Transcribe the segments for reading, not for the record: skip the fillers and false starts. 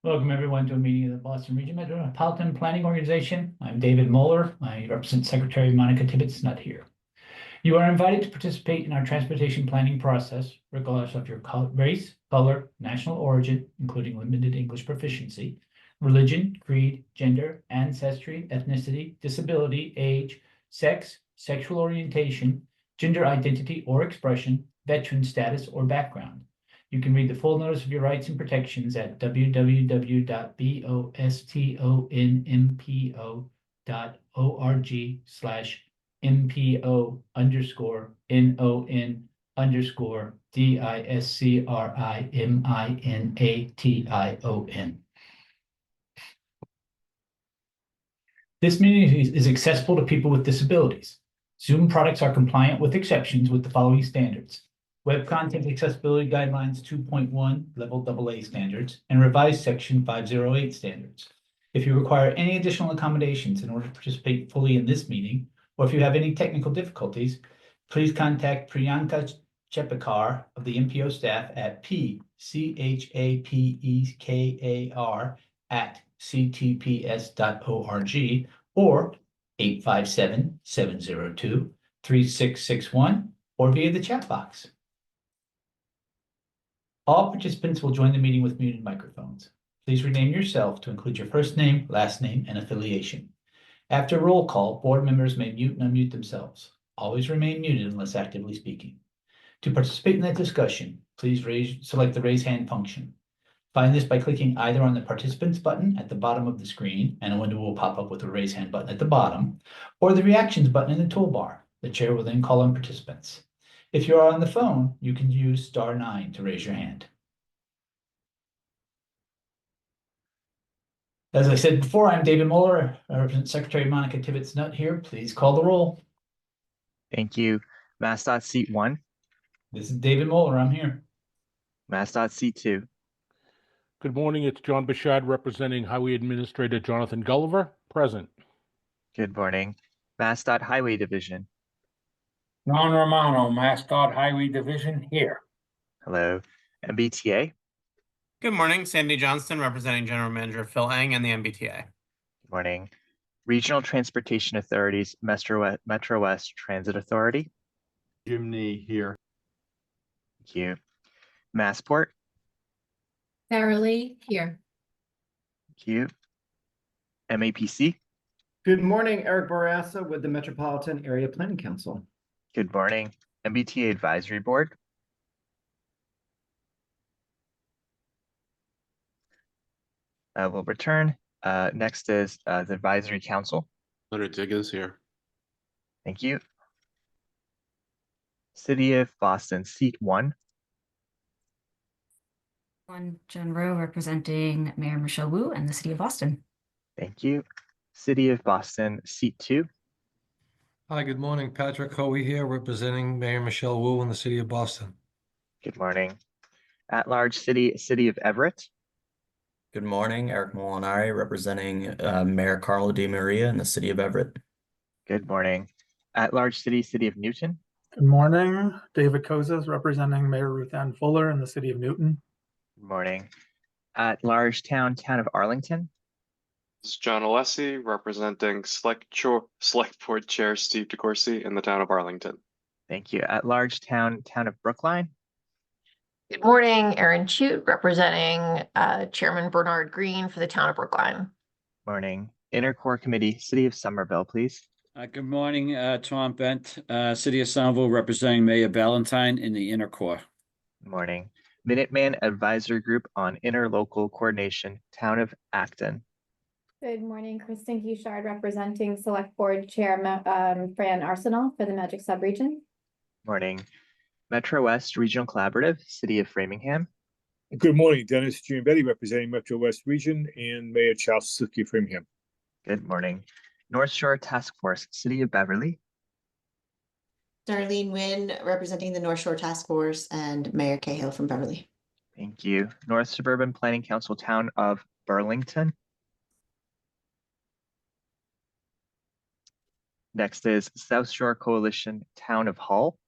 Welcome everyone to a meeting of the Boston Region Metropolitan Planning Organization. I'm David Moeller. I represent Secretary Monica Tibbetts, not here. You are invited to participate in our transportation planning process, regardless of your race, color, national origin, including limited English proficiency, religion, creed, gender, ancestry, ethnicity, disability, age, sex, sexual orientation, gender identity or expression, veteran status or background. You can read the full notice of your rights and protections at www.bostnon.org/MPO_NON_DISCRIMINATION. This meeting is accessible to people with disabilities. Zoom products are compliant with exceptions with the following standards: Web Content Accessibility Guidelines 2.1 Level AA standards and revised Section 508 standards. If you require any additional accommodations in order to participate fully in this meeting, or if you have any technical difficulties, please contact Priyanka Chepikar of the MPO staff at pchapekar@ctps.org or 857-702-3661 or via the chat box. All participants will join the meeting with muted microphones. Please rename yourself to include your first name, last name, and affiliation. After roll call, board members may mute and unmute themselves. Always remain muted unless actively speaking. To participate in the discussion, please select the raise hand function. Find this by clicking either on the participants button at the bottom of the screen, and a window will pop up with the raise hand button at the bottom, or the reactions button in the toolbar. The chair will then call on participants. If you are on the phone, you can use *9 to raise your hand. As I said before, I'm David Moeller. I represent Secretary Monica Tibbetts not here. Please call the roll. Thank you. MassDOT seat 1. This is David Moeller. I'm here. MassDOT seat 2. Good morning. It's John Bashad representing Highway Administrator Jonathan Gulliver. Present. Good morning. MassDOT Highway Division. Ron Romano, MassDOT Highway Division, here. Hello. MBTA. Good morning. Sandy Johnston representing General Manager Phil Eng and the MBTA. Good morning. Regional Transportation Authorities, Metro West Transit Authority. Jim Nee here. Thank you. Massport. Farrelly here. Thank you. MAPC. Good morning, Eric Barassa with the Metropolitan Area Planning Council. Good morning. MBTA Advisory Board. We'll return. Next is the Advisory Council. Leonard Diggins here. Thank you. City of Boston, seat 1. Jen Rowe representing Mayor Michelle Wu and the City of Boston. Thank you. City of Boston, seat 2. Hi, good morning. Patrick Hoey here representing Mayor Michelle Wu in the City of Boston. Good morning. At-large city, City of Everett. Good morning. Eric Molinari representing Mayor Carlo Di Maria in the City of Everett. Good morning. At-large city, City of Newton. Good morning. David Kozas representing Mayor Ruth Ann Fuller in the City of Newton. Good morning. At-large town, Town of Arlington. This is John Alessi representing Select Board Chair Steve DeCourcy in the town of Arlington. Thank you. At-large town, Town of Brookline. Good morning, Erin Chute representing Chairman Bernard Green for the town of Brookline. Morning. Intercore Committee, City of Somerville, please. Good morning, Tom Bent, City of Somerville representing Mayor Ballantyne in the Intercore. Morning. Minuteman Advisory Group on Interlocal Coordination, Town of Acton. Good morning, Kristen Guichard representing Select Board Chair Fran Arsenal for the Magic Subregion. Morning. Metro West Regional Collaborative, City of Framingham. Good morning, Dennis Giambetti representing Metro West Region and Mayor Charles Suzuki of Framingham. Good morning. North Shore Task Force, City of Beverly. Darlene Nguyen representing the North Shore Task Force and Mayor Cahill from Beverly. Thank you. North Suburban Planning Council, Town of Burlington. Next is South Shore Coalition, Town of Hull.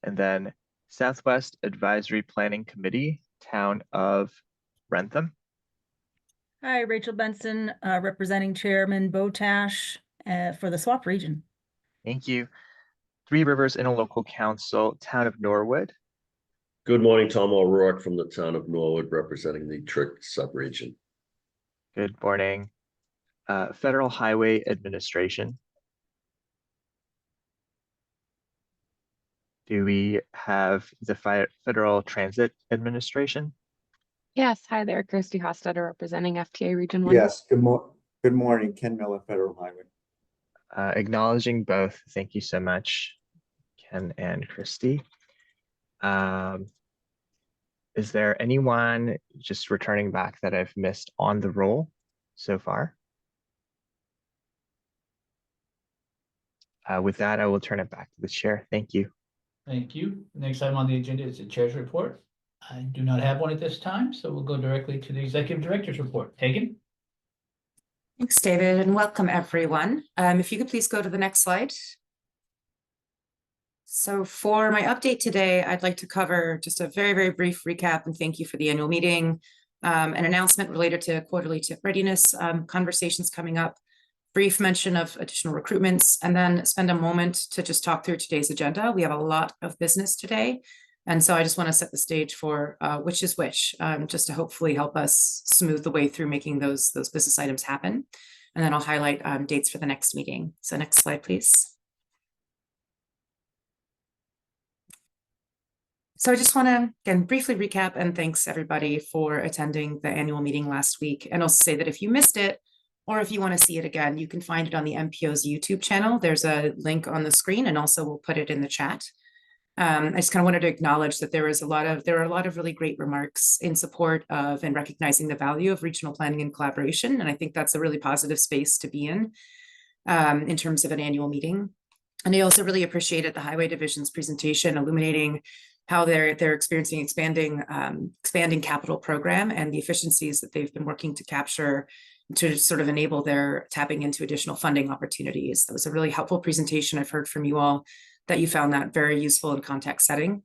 And then Southwest Advisory Planning Committee, Town of Rentham. Hi, Rachel Benson, representing Chairman Botash for the Swamp Region. Thank you. Three Rivers Interlocal Council, Town of Norwood. Good morning, Tom O'Rourke from the Town of Norwood, representing the Trick subregion. Good morning. Federal Highway Administration. Do we have the Federal Transit Administration? Yes, hi there, Kirsty Hostetter representing FTA Region 1. Yes, good morning, Ken Miller, Federal Highway. Acknowledging both. Thank you so much, Ken and Christy. Is there anyone just returning back that I've missed on the roll so far? With that, I will turn it back to the chair. Thank you. Thank you. The next item on the agenda is the chair's report. I do not have one at this time, so we'll go directly to the executive director's report. Hagan? Thanks, David, and welcome everyone. If you could please go to the next slide. So for my update today, I'd like to cover just a very, very brief recap and thank you for the annual meeting, an announcement related to quarterly tip readiness conversations coming up, brief mention of additional recruitments, and then spend a moment to just talk through today's agenda. We have a lot of business today. And so I just want to set the stage for which is which, just to hopefully help us smooth the way through making those business items happen. And then I'll highlight dates for the next meeting. So next slide, please. So I just want to, again, briefly recap and thanks everybody for attending the annual meeting last week. And also say that if you missed it, or if you want to see it again, you can find it on the MPO's YouTube channel. There's a link on the screen, and also we'll put it in the chat. I just kind of wanted to acknowledge that there are a lot of really great remarks in support of and recognizing the value of regional planning and collaboration. And I think that's a really positive space to be in terms of an annual meeting. And I also really appreciated the Highway Division's presentation illuminating how they're experiencing expanding capital program and the efficiencies that they've been working to capture to sort of enable their tapping into additional funding opportunities. That was a really helpful presentation. I've heard from you all that you found that very useful in context setting.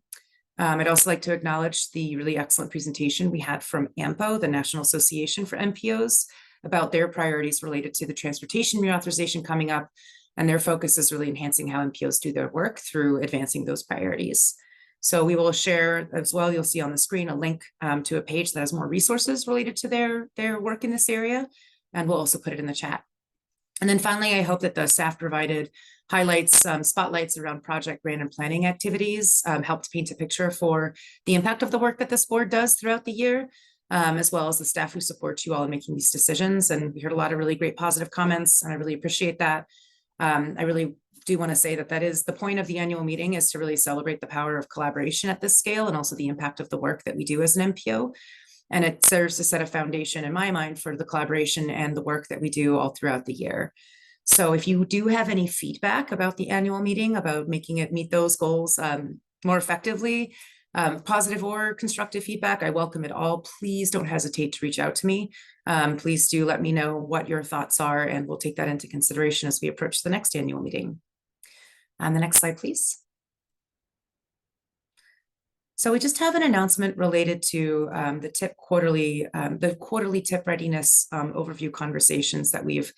I'd also like to acknowledge the really excellent presentation we had from AMPO, the National Association for MPOs, about their priorities related to the transportation reauthorization coming up. And their focus is really enhancing how MPOs do their work through advancing those priorities. So we will share as well, you'll see on the screen a link to a page that has more resources related to their work in this area. And we'll also put it in the chat. And then finally, I hope that the staff provided highlights, spotlights around project grant and planning activities, helped paint a picture for the impact of the work that this board does throughout the year, as well as the staff who support you all in making these decisions. And we heard a lot of really great positive comments, and I really appreciate that. I really do want to say that is the point of the annual meeting, is to really celebrate the power of collaboration at this scale and also the impact of the work that we do as an MPO. And it serves to set a foundation in my mind for the collaboration and the work that we do all throughout the year. So if you do have any feedback about the annual meeting, about making it meet those goals more effectively, positive or constructive feedback, I welcome it all. Please don't hesitate to reach out to me. Please do let me know what your thoughts are, and we'll take that into consideration as we approach the next annual meeting. The next slide, please. So we just have an announcement related to the quarterly tip readiness overview conversations that we've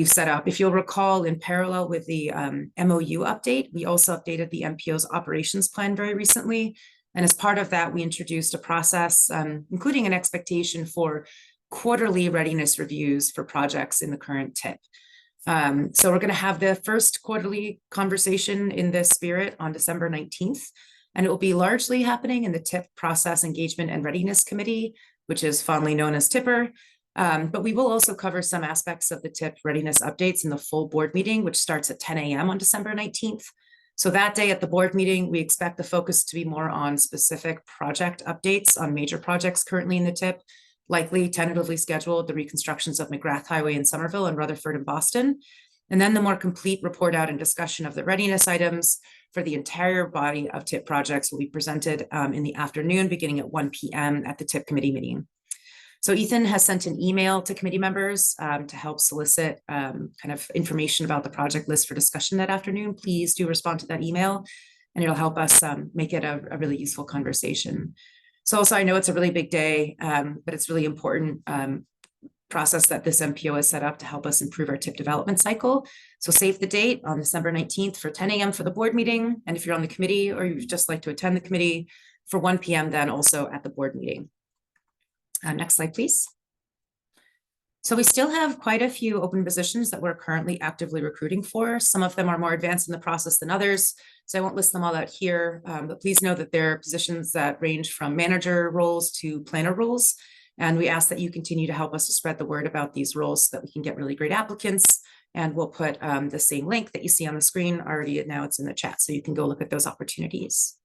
set up. If you'll recall, in parallel with the MOU update, we also updated the MPO's operations plan very recently. And as part of that, we introduced a process, including an expectation for quarterly readiness reviews for projects in the current tip. So we're going to have the first quarterly conversation in this spirit on December 19th. And it will be largely happening in the TIP Process Engagement and Readiness Committee, which is fondly known as TIPR. But we will also cover some aspects of the TIP readiness updates in the full board meeting, which starts at 10 a.m. on December 19th. So that day at the board meeting, we expect the focus to be more on specific project updates on major projects currently in the TIP, likely tentatively scheduled the reconstructions of McGrath Highway in Somerville and Rutherford and Boston. And then the more complete report out and discussion of the readiness items for the entire body of TIP projects will be presented in the afternoon, beginning at 1 p.m. at the TIP committee meeting. So Ethan has sent an email to committee members to help solicit kind of information about the project list for discussion that afternoon. Please do respond to that email. and it'll help us make it a really useful conversation. So also, I know it's a really big day, but it's really important process that this MPO has set up to help us improve our tip development cycle. So save the date on December 19th for 10 a.m. for the board meeting. And if you're on the committee or you'd just like to attend the committee, for 1 p.m. then also at the board meeting. Next slide, please. So we still have quite a few open positions that we're currently actively recruiting for. Some of them are more advanced in the process than others, so I won't list them all out here, but please know that there are positions that range from manager roles to planner roles. And we ask that you continue to help us to spread the word about these roles so that we can get really great applicants. And we'll put the same link that you see on the screen already. Now it's in the chat, so you can go look at those opportunities.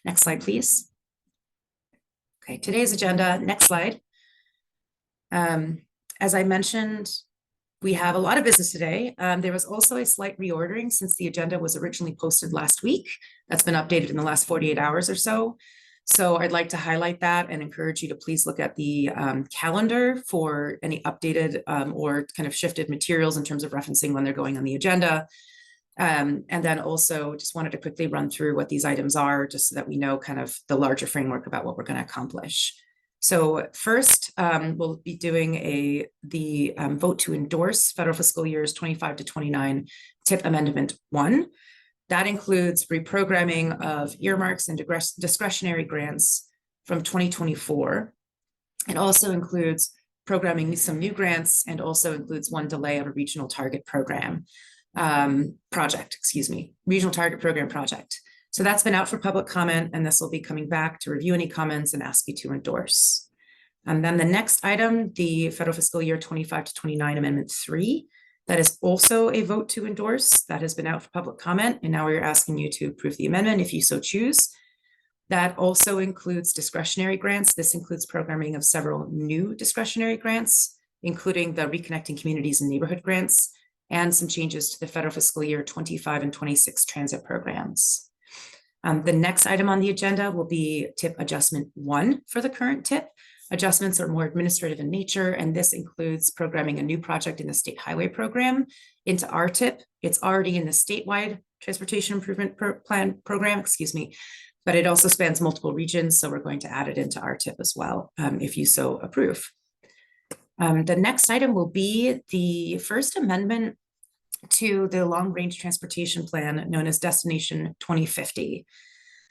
Next slide, please. Okay, today's agenda, next slide. As I mentioned, we have a lot of business today. There was also a slight reordering since the agenda was originally posted last week. That's been updated in the last 48 hours or so. So I'd like to highlight that and encourage you to please look at the calendar for any updated or kind of shifted materials in terms of referencing when they're going on the agenda. And then also just wanted to quickly run through what these items are, just so that we know kind of the larger framework about what we're going to accomplish. So first, we'll be doing the vote to endorse federal fiscal years 25 to 29 TIP Amendment 1. That includes reprogramming of earmarks and discretionary grants from 2024. It also includes programming some new grants and also includes one delay of a regional target program project, regional target program project. So that's been out for public comment, and this will be coming back to review any comments and ask you to endorse. And then the next item, the federal fiscal year 25 to 29 Amendment 3, that is also a vote to endorse. That has been out for public comment, and now we're asking you to approve the amendment if you so choose. That also includes discretionary grants. This includes programming of several new discretionary grants, including the Reconnecting Communities and Neighborhood grants, and some changes to the federal fiscal year 25 and 26 transit programs. The next item on the agenda will be TIP Adjustment 1 for the current TIP. Adjustments are more administrative in nature, and this includes programming a new project in the State Highway Program into our TIP. It's already in the statewide Transportation Improvement Plan program, but it also spans multiple regions, so we're going to add it into our TIP as well, if you so approve. The next item will be the first amendment to the long-range transportation plan known as Destination 2050.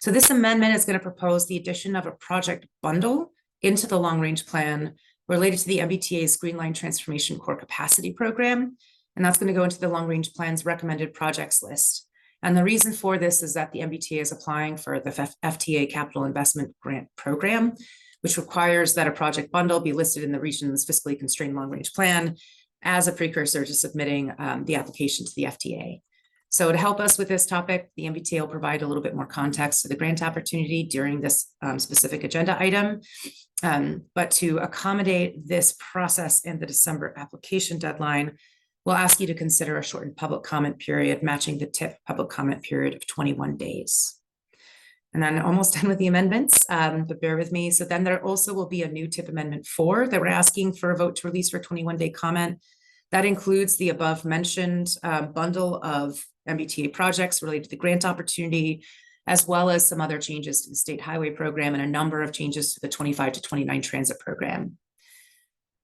So this amendment is going to propose the addition of a project bundle into the long-range plan related to the MBTA's Green Line Transformation Core Capacity Program, and that's going to go into the long-range plan's recommended projects list. And the reason for this is that the MBTA is applying for the FTA Capital Investment Grant Program, which requires that a project bundle be listed in the region's fiscally constrained long-range plan as a precursor to submitting the application to the FTA. So to help us with this topic, the MBTA will provide a little bit more context to the grant opportunity during this specific agenda item. But to accommodate this process in the December application deadline, we'll ask you to consider a shortened public comment period matching the TIP public comment period of 21 days. And then almost done with the amendments, but bear with me. So then there also will be a new TIP Amendment 4 that we're asking for a vote to release for 21-day comment. That includes the above mentioned bundle of MBTA projects related to the grant opportunity, as well as some other changes to the State Highway Program and a number of changes to the 25 to 29 transit program.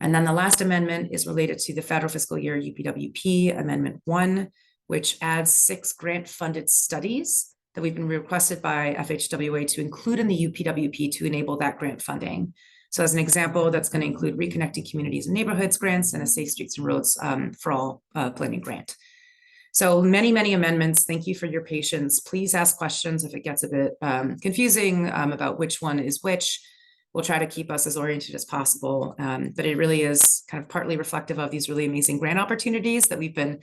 And then the last amendment is related to the federal fiscal year UPWP Amendment 1, which adds 6 grant-funded studies that we've been requested by FHWA to include in the UPWP to enable that grant funding. So as an example, that's going to include Reconnecting Communities and Neighborhoods grants and a Safe Streets and Roads for All planning grant. So many, many amendments. Thank you for your patience. Please ask questions if it gets a bit confusing about which one is which. We'll try to keep us as oriented as possible, but it really is kind of partly reflective of these really amazing grant opportunities that we've been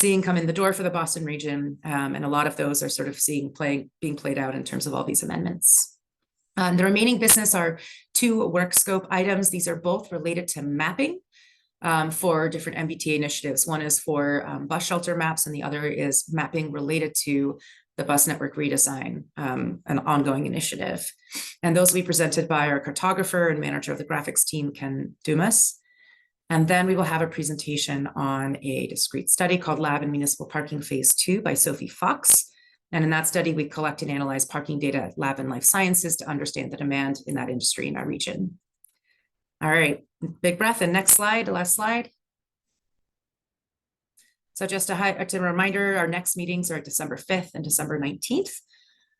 seeing come in the door for the Boston region, and a lot of those are sort of being played out in terms of all these amendments. The remaining business are 2 work scope items. These are both related to mapping for different MBTA initiatives. One is for bus shelter maps, and the other is mapping related to the bus network redesign, an ongoing initiative. And those will be presented by our cartographer and manager of the graphics team, Ken Dumas. And then we will have a presentation on a discrete study called Lab and Municipal Parking Phase 2 by Sophie Fox. And in that study, we collect and analyze parking data at lab and life sciences to understand the demand in that industry in our region. All right, big breath. And next slide, last slide. So just a reminder, our next meetings are December 5th and December 19th.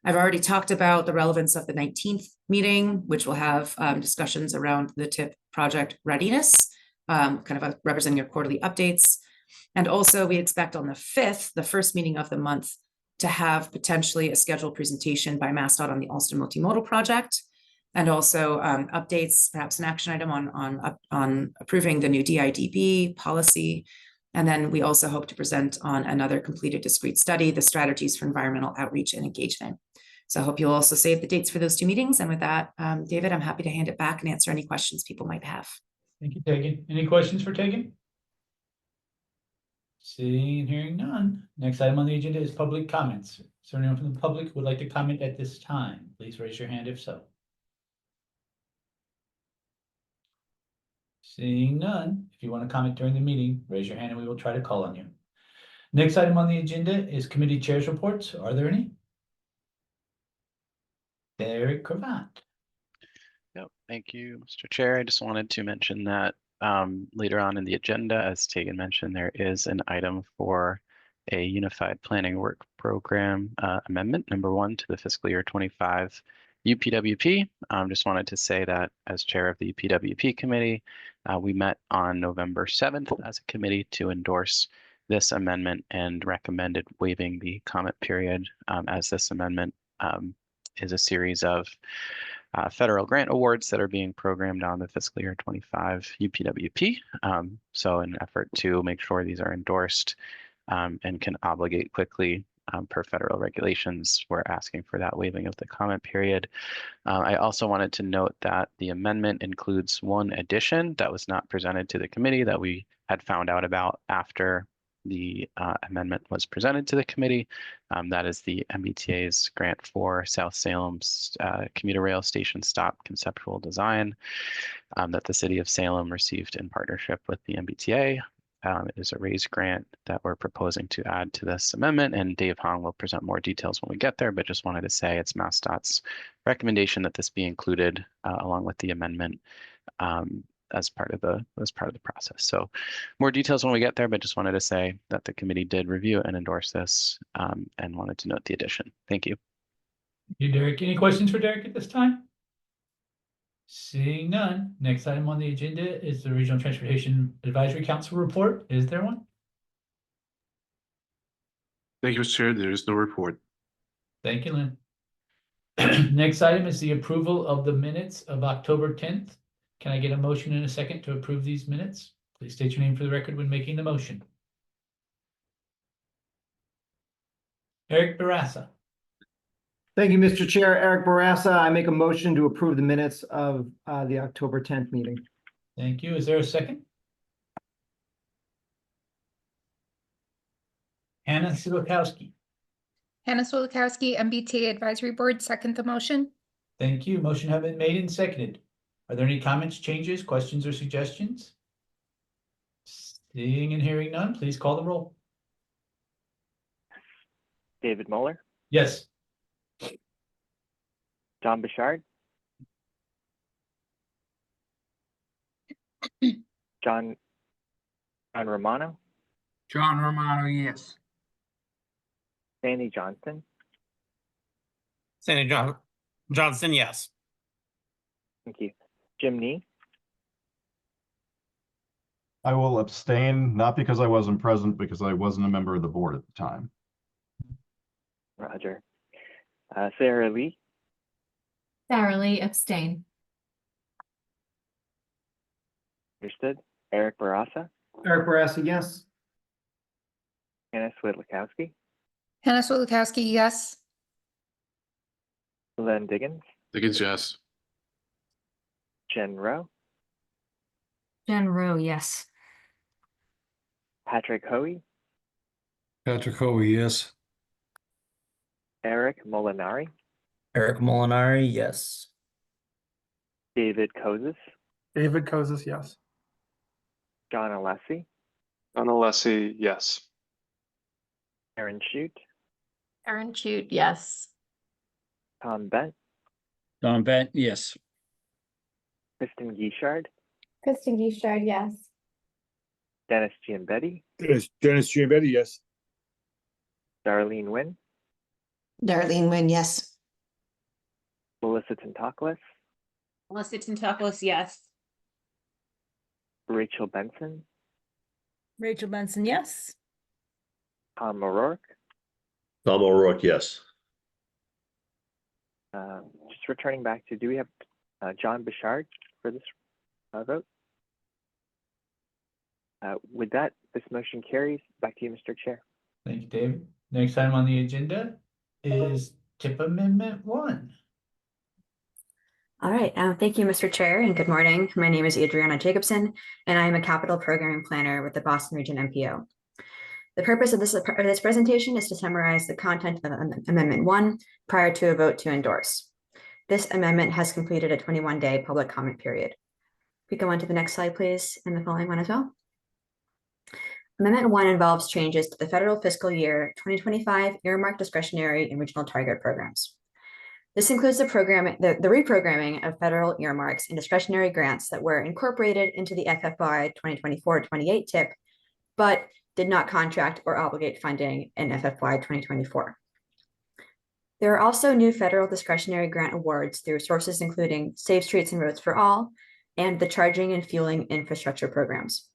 I've already talked about the relevance of the 19th meeting, which will have discussions around the TIP project readiness, representing your quarterly updates. And also we expect on the 5th, the first meeting of the month, to have potentially a scheduled presentation by MassDOT on the Alston Multimodal Project, and also updates, perhaps an action item on approving the new DIDB policy. And then we also hope to present on another completed discrete study, the strategies for environmental outreach and engagement. So I hope you'll also save the dates for those two meetings. And with that, David, I'm happy to hand it back and answer any questions people might have. Thank you, Tegan. Any questions for Tegan? Seeing and hearing none. Next item on the agenda is public comments. Is there anyone from the public who would like to comment at this time? Please raise your hand if so. Seeing none, if you want to comment during the meeting, raise your hand and we will try to call on you. Next item on the agenda is committee chairs reports. Are there any? Derek Cravat. Yep, thank you, Mr. Chair. I just wanted to mention that later on in the agenda, as Tegan mentioned, there is an item for a Unified Planning Work Program amendment, number 1 to the fiscal year 25 UPWP. Just wanted to say that as chair of the UPWP committee, we met on November 7th as a committee to endorse this amendment and recommended waiving the comment period, as this amendment is a series of federal grant awards that are being programmed on the fiscal year 25 UPWP. So in an effort to make sure these are endorsed and can obligate quickly per federal regulations, we're asking for that waiving of the comment period. I also wanted to note that the amendment includes one addition that was not presented to the committee that we had found out about after the amendment was presented to the committee. That is the MBTA's grant for South Salem's commuter rail station stop conceptual design that the city of Salem received in partnership with the MBTA. It is a raised grant that we're proposing to add to this amendment, and Dave Hong will present more details when we get there, but just wanted to say it's MassDOT's recommendation that this be included along with the amendment as part of the process. So more details when we get there, but just wanted to say that the committee did review and endorse this and wanted to note the addition. Thank you. Thank you, Derek. Any questions for Derek at this time? Seeing none. Next item on the agenda is the Regional Transportation Advisory Council report. Is there one? Thank you, Mr. Chair. There is no report. Thank you, Lynn. Next item is the approval of the minutes of October 10th. Can I get a motion in a second to approve these minutes? Please state your name for the record when making the motion. Eric Barassa. Thank you, Mr. Chair. Eric Barassa. I make a motion to approve the minutes of the October 10th meeting. Thank you. Is there a second? Hannah Silikowski. Hannah Solikowski, MBTA Advisory Board, second the motion. Thank you. Motion have been made and seconded. Are there any comments, changes, questions, or suggestions? Seeing and hearing none, please call the roll. David Muller, Yes. John Bouchard, John Romano, John Romano, yes. Sandy Johnston, Sandy Johnston, yes. thank you. Jim Nee, I will abstain, not because I wasn't present, because I wasn't a member of the board at the time. Roger. Sarah Lee, Sarah Lee, abstain. understood. Eric Barassa, Eric Barassa, yes. Hannah Swidlikowski, Hannah Solikowski, yes. Len Diggins, Diggins, yes. Jen Rowe, Jen Rowe, yes. Patrick Hoey, Patrick Hoey, yes. Eric Molinari, Eric Molinari, yes. David Kozis, David Kozis, yes. John Alessi, John Alessi, yes. Aaron Shute, Erin Chute, yes. Tom Bent, Tom Bent, yes. Kristen Guichard, Kristen Guichard, yes. Dennis Giambetti, Dennis Giambetti, yes. Darlene Nguyen, Darlene Nguyen, yes. Melissa Tantakis, Melissa Tantakis, yes. Rachel Benson, Rachel Benson, yes. Tom O'Rourke. Tom O'Rourke, yes. Just returning back to, do we have John Bouchard for this vote? With that, this motion carries. Back to you, Mr. Chair. Thank you, David. Next item on the agenda is TIP Amendment 1. All right, thank you, Mr. Chair, and good morning. My name is Adriana Jacobson, and I am a capital programming planner with the Boston Region MPO. The purpose of this presentation is to summarize the content of Amendment 1 prior to a vote to endorse. This amendment has completed a 21-day public comment period. We go on to the next slide, please, and the following one as well. Amendment 1 involves changes to the federal fiscal year 2025 earmarked discretionary and regional target programs. This includes the reprogramming of federal earmarks and discretionary grants that were incorporated into the FFY 2024-28 TIP, but did not contract or obligate funding in FFY 2024. There are also new federal discretionary grant awards through sources including Safe Streets and Roads for All and the Charging and Fueling Infrastructure programs.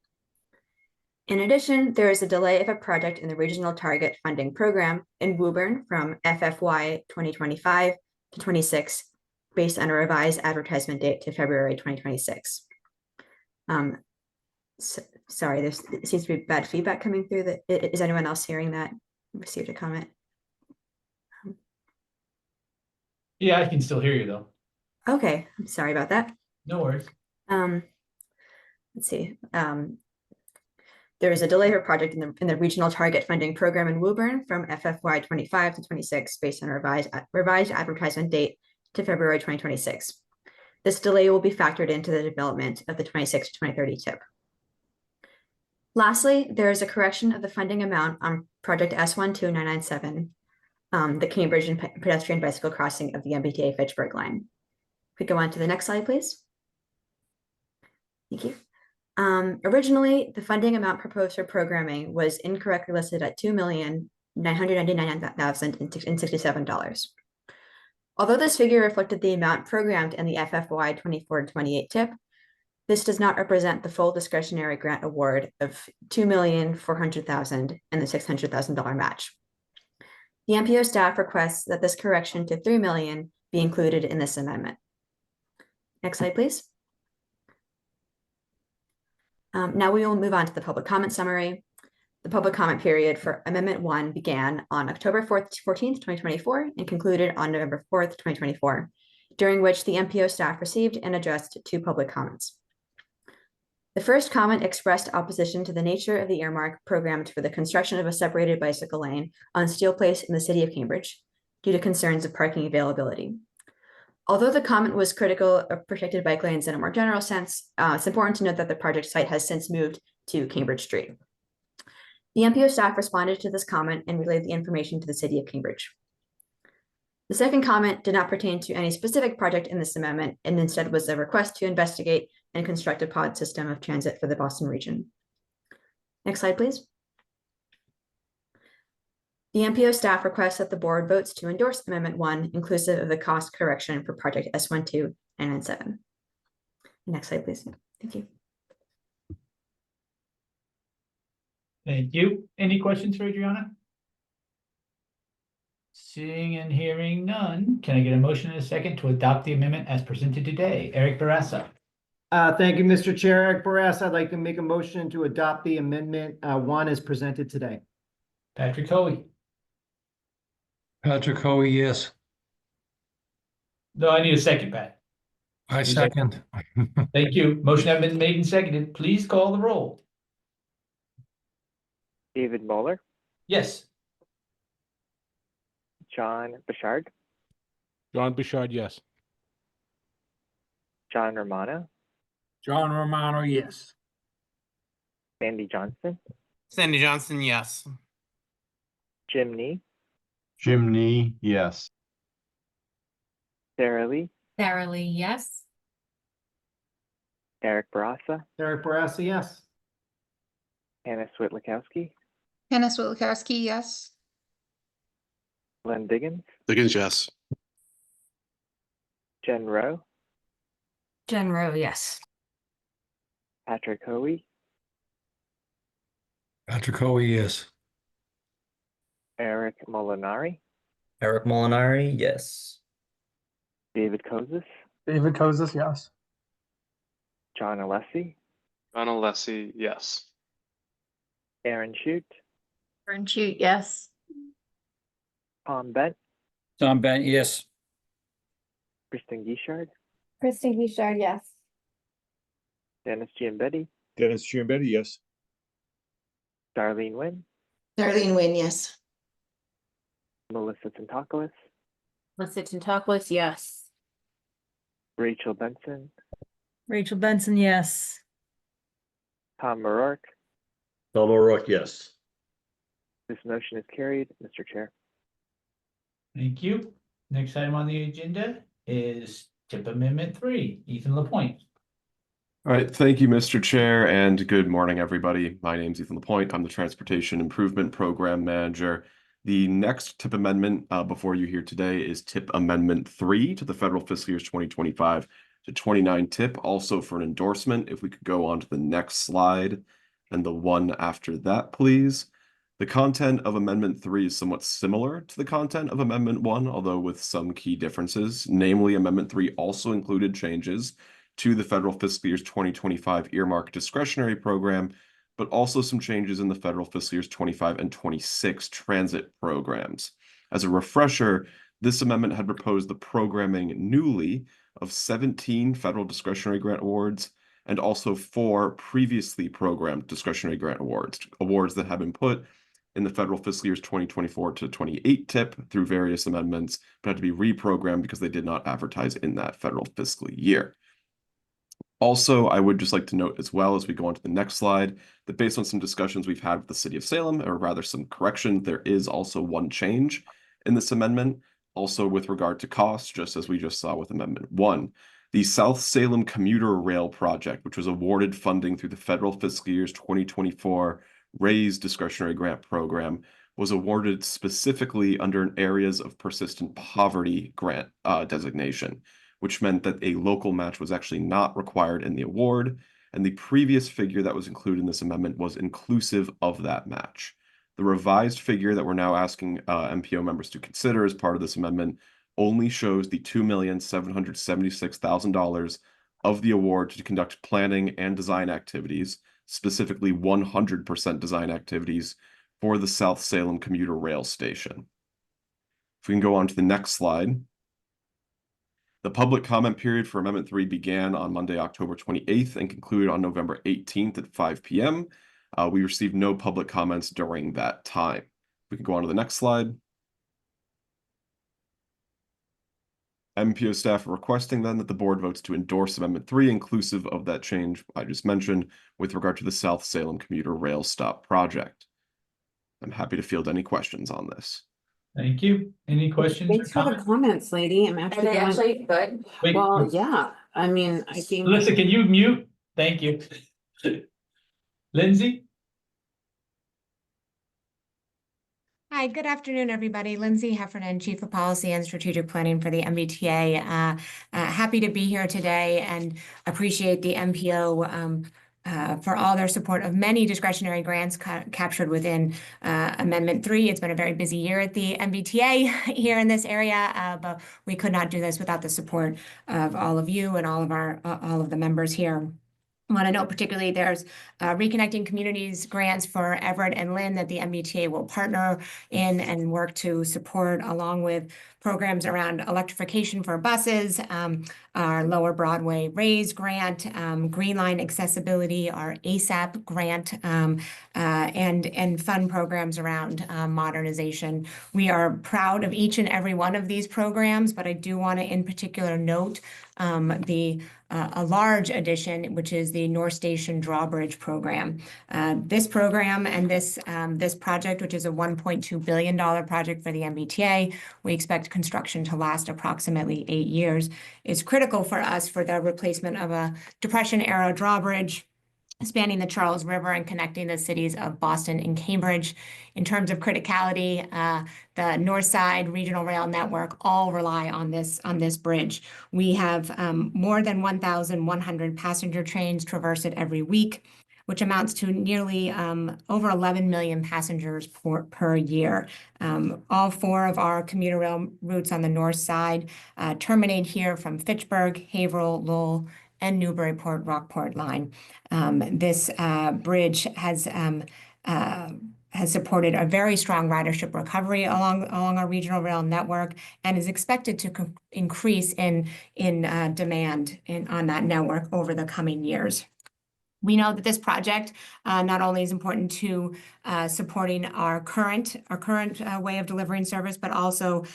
In addition, there is a delay of a project in the Regional Target Funding Program in Woburn from FFY 2025 to 26, based on a revised advertisement date to February 2026. Sorry, there seems to be bad feedback coming through. Is anyone else hearing that? Received a comment. Yeah, I can still hear you though. Okay, I'm sorry about that. No worries. Let's see. There is a delay of a project in the Regional Target Funding Program in Woburn from FFY 25 to 26 based on a revised advertisement date to February 2026. This delay will be factored into the development of the 26 to 2030 TIP. Lastly, there is a correction of the funding amount on project S12997, the Cambridge and pedestrian bicycle crossing of the MBTA Fitchburg line. If we go on to the next slide, please. Thank you. Originally, the funding amount proposed for programming was incorrectly listed at $2,999,067. Although this figure reflected the amount programmed in the FFY 24-28 TIP, this does not represent the full discretionary grant award of $2,400,000 and the $600,000 match. The MPO staff requests that this correction to $3 million be included in this amendment. Next slide, please. Now we will move on to the public comment summary. The public comment period for Amendment 1 began on October 14th, 2024 and concluded on November 4th, 2024, during which the MPO staff received and addressed 2 public comments. The first comment expressed opposition to the nature of the earmark programmed for the construction of a separated bicycle lane on Steel Place in the city of Cambridge due to concerns of parking availability. Although the comment was critical of protected bike lanes in a more general sense, it's important to note that the project site has since moved to Cambridge Street. The MPO staff responded to this comment and relayed the information to the city of Cambridge. The second comment did not pertain to any specific project in this amendment and instead was a request to investigate and construct a pod system of transit for the Boston region. Next slide, please. The MPO staff requests that the board votes to endorse Amendment 1, inclusive of the cost correction for project S12997. Next slide, please. Thank you. Thank you. Any questions for Adriana? Seeing and hearing none, can I get a motion and a second to adopt the amendment as presented today? Eric Barassa. Thank you, Mr. Chair. Eric Barassa, I'd like to make a motion to adopt the Amendment 1 as presented today. Patrick Hoey. Patrick Hoey, yes. No, I need a second, Pat. I second. Thank you. Motion has been made and seconded. Please call the roll. David Moeller, Yes. John Bouchard, John Bouchard, yes. John Romano, John Romano, yes. Sandy Johnston, Sandy Johnson, yes. Jim Nee, Jim Nee, yes. Sarah Lee, Sarah Lee, yes. Eric Barassa, Eric Barassa, yes. Hannah Switlikowski, Hannah Swillikowski, yes. Glenn Diggins, Diggins, yes. Jen Rowe, Jen Rowe, yes. Patrick Hoey, Patrick Hoey, yes. Eric Molinari, Eric Molinari, yes. David Kozis, David Kozis, yes. John Alessi, John Alessi, yes. Aaron Shute, Aaron Shute, yes. Tom Bent, Tom Bent, yes. Kristen Guichard, Kristen Guichard, yes. Dennis Giambetti, Dennis Giambetti, yes. Darlene Nguyen, Darlene Nguyen, yes. Melissa Tantakis, Melissa Tantakis, yes. Rachel Benson, Rachel Benson, yes. Tom O'Rourke. Tom O'Rourke, yes. This motion is carried, Mr. Chair. Thank you. Next item on the agenda is tip amendment 3, Ethan Lapointe. All right, thank you, Mr. Chair, and good morning, everybody. My name's Ethan Lapointe. I'm the Transportation Improvement Program Manager. The next tip amendment before you here today is tip amendment 3 to the federal fiscal years 2025 to 29 tip, also for an endorsement. If we could go on to the next slide and the one after that, please. The content of Amendment 3 is somewhat similar to the content of Amendment 1, although with some key differences. Namely, Amendment 3 also included changes to the federal fiscal years 2025 earmark discretionary program, but also some changes in the federal fiscal years 25 and 26 transit programs. As a refresher, this amendment had proposed the programming newly of 17 federal discretionary grant awards and also 4 previously programmed discretionary grant awards that have been put in the federal fiscal years 2024 to 28 tip through various amendments, but had to be reprogrammed because they did not advertise in that federal fiscal year. Also, I would just like to note as well as we go on to the next slide that based on some discussions we've had with the city of Salem, or rather some correction, there is also one change in this amendment, also with regard to cost, just as we just saw with Amendment 1. The South Salem Commuter Rail Project, which was awarded funding through the federal fiscal years 2024 RAISE discretionary grant program, was awarded specifically under an Areas of Persistent Poverty grant designation, which meant that a local match was actually not required in the award, and the previous figure that was included in this amendment was inclusive of that match. The revised figure that we're now asking MPO members to consider as part of this amendment only shows the $2,776,000 of the award to conduct planning and design activities, specifically 100% design activities for the South Salem Commuter Rail Station. If we can go on to the next slide. The public comment period for Amendment 3 began on Monday, October 28th and concluded on November 18th at 5 p.m. We received no public comments during that time. We can go on to the next slide. MPO staff are requesting then that the board votes to endorse Amendment 3, inclusive of that change I just mentioned with regard to the South Salem Commuter Rail Stop project. I'm happy to field any questions on this. Thank you. Any questions? Thanks for the comments, lady. I'm actually good? Wait, well, yeah, I mean, I think. Melissa, can you mute? Thank you. Lindsay? Hi, good afternoon, everybody. Lindsay Heffernan, Chief of Policy and Strategic Planning for the MBTA. Happy to be here today and appreciate the MPO for all their support of many discretionary grants captured within Amendment 3. It's been a very busy year at the MBTA here in this area, but we could not do this without the support of all of you and all of the members here. I want to note particularly there's Reconnecting Communities grants for Everett and Lynn that the MBTA will partner in and work to support, along with programs around electrification for buses, our Lower Broadway Raise grant, Green Line Accessibility, our ASAP grant, and fund programs around modernization. We are proud of each and every one of these programs, but I do want to in particular note a large addition, which is the North Station Drawbridge program. This program and this project, which is a $1.2 billion project for the MBTA, we expect construction to last approximately 8 years, is critical for us for the replacement of a Depression-era drawbridge spanning the Charles River and connecting the cities of Boston and Cambridge. In terms of criticality, the North Side Regional Rail Network all rely on this bridge. We have more than 1,100 passenger trains traverse it every week, which amounts to nearly over 11 million passengers per year. All 4 of our commuter rail routes on the north side terminate here from Fitchburg, Haverhill, Lowell, and Newburyport Rockport line. This bridge has supported a very strong ridership recovery along our regional rail network and is expected to increase in demand on that network over the coming years. We know that this project not only is important to supporting our current way of delivering service, but also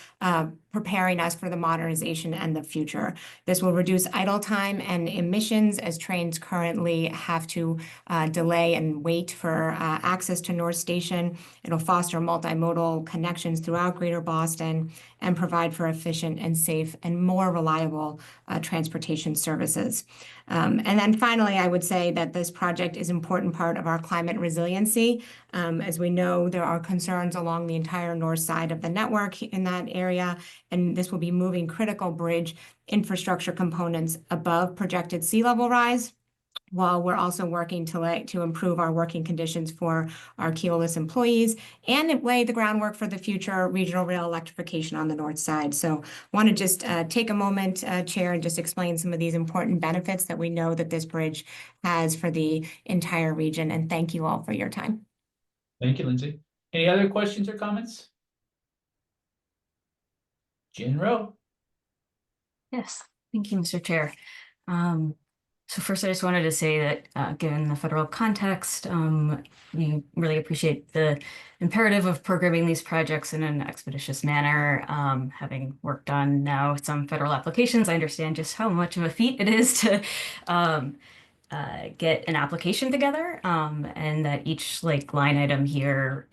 preparing us for the modernization and the future. This will reduce idle time and emissions as trains currently have to delay and wait for access to North Station. It'll foster multimodal connections throughout Greater Boston and provide for efficient and safe and more reliable transportation services. And then finally, I would say that this project is an important part of our climate resiliency. As we know, there are concerns along the entire north side of the network in that area, and this will be moving critical bridge infrastructure components above projected sea level rise, while we're also working to improve our working conditions for our Keolis employees and lay the groundwork for the future regional rail electrification on the north side. So want to just take a moment, Chair, and just explain some of these important benefits that we know that this bridge has for the entire region. And thank you all for your time. Thank you, Lindsay. Any other questions or comments? Jen Rowe. Yes, thank you, Mr. Chair. So first, I just wanted to say that given the federal context, we really appreciate the imperative of programming these projects in an expeditious manner. Having worked on now some federal applications, I understand just how much of a feat it is to get an application together, and that each line item here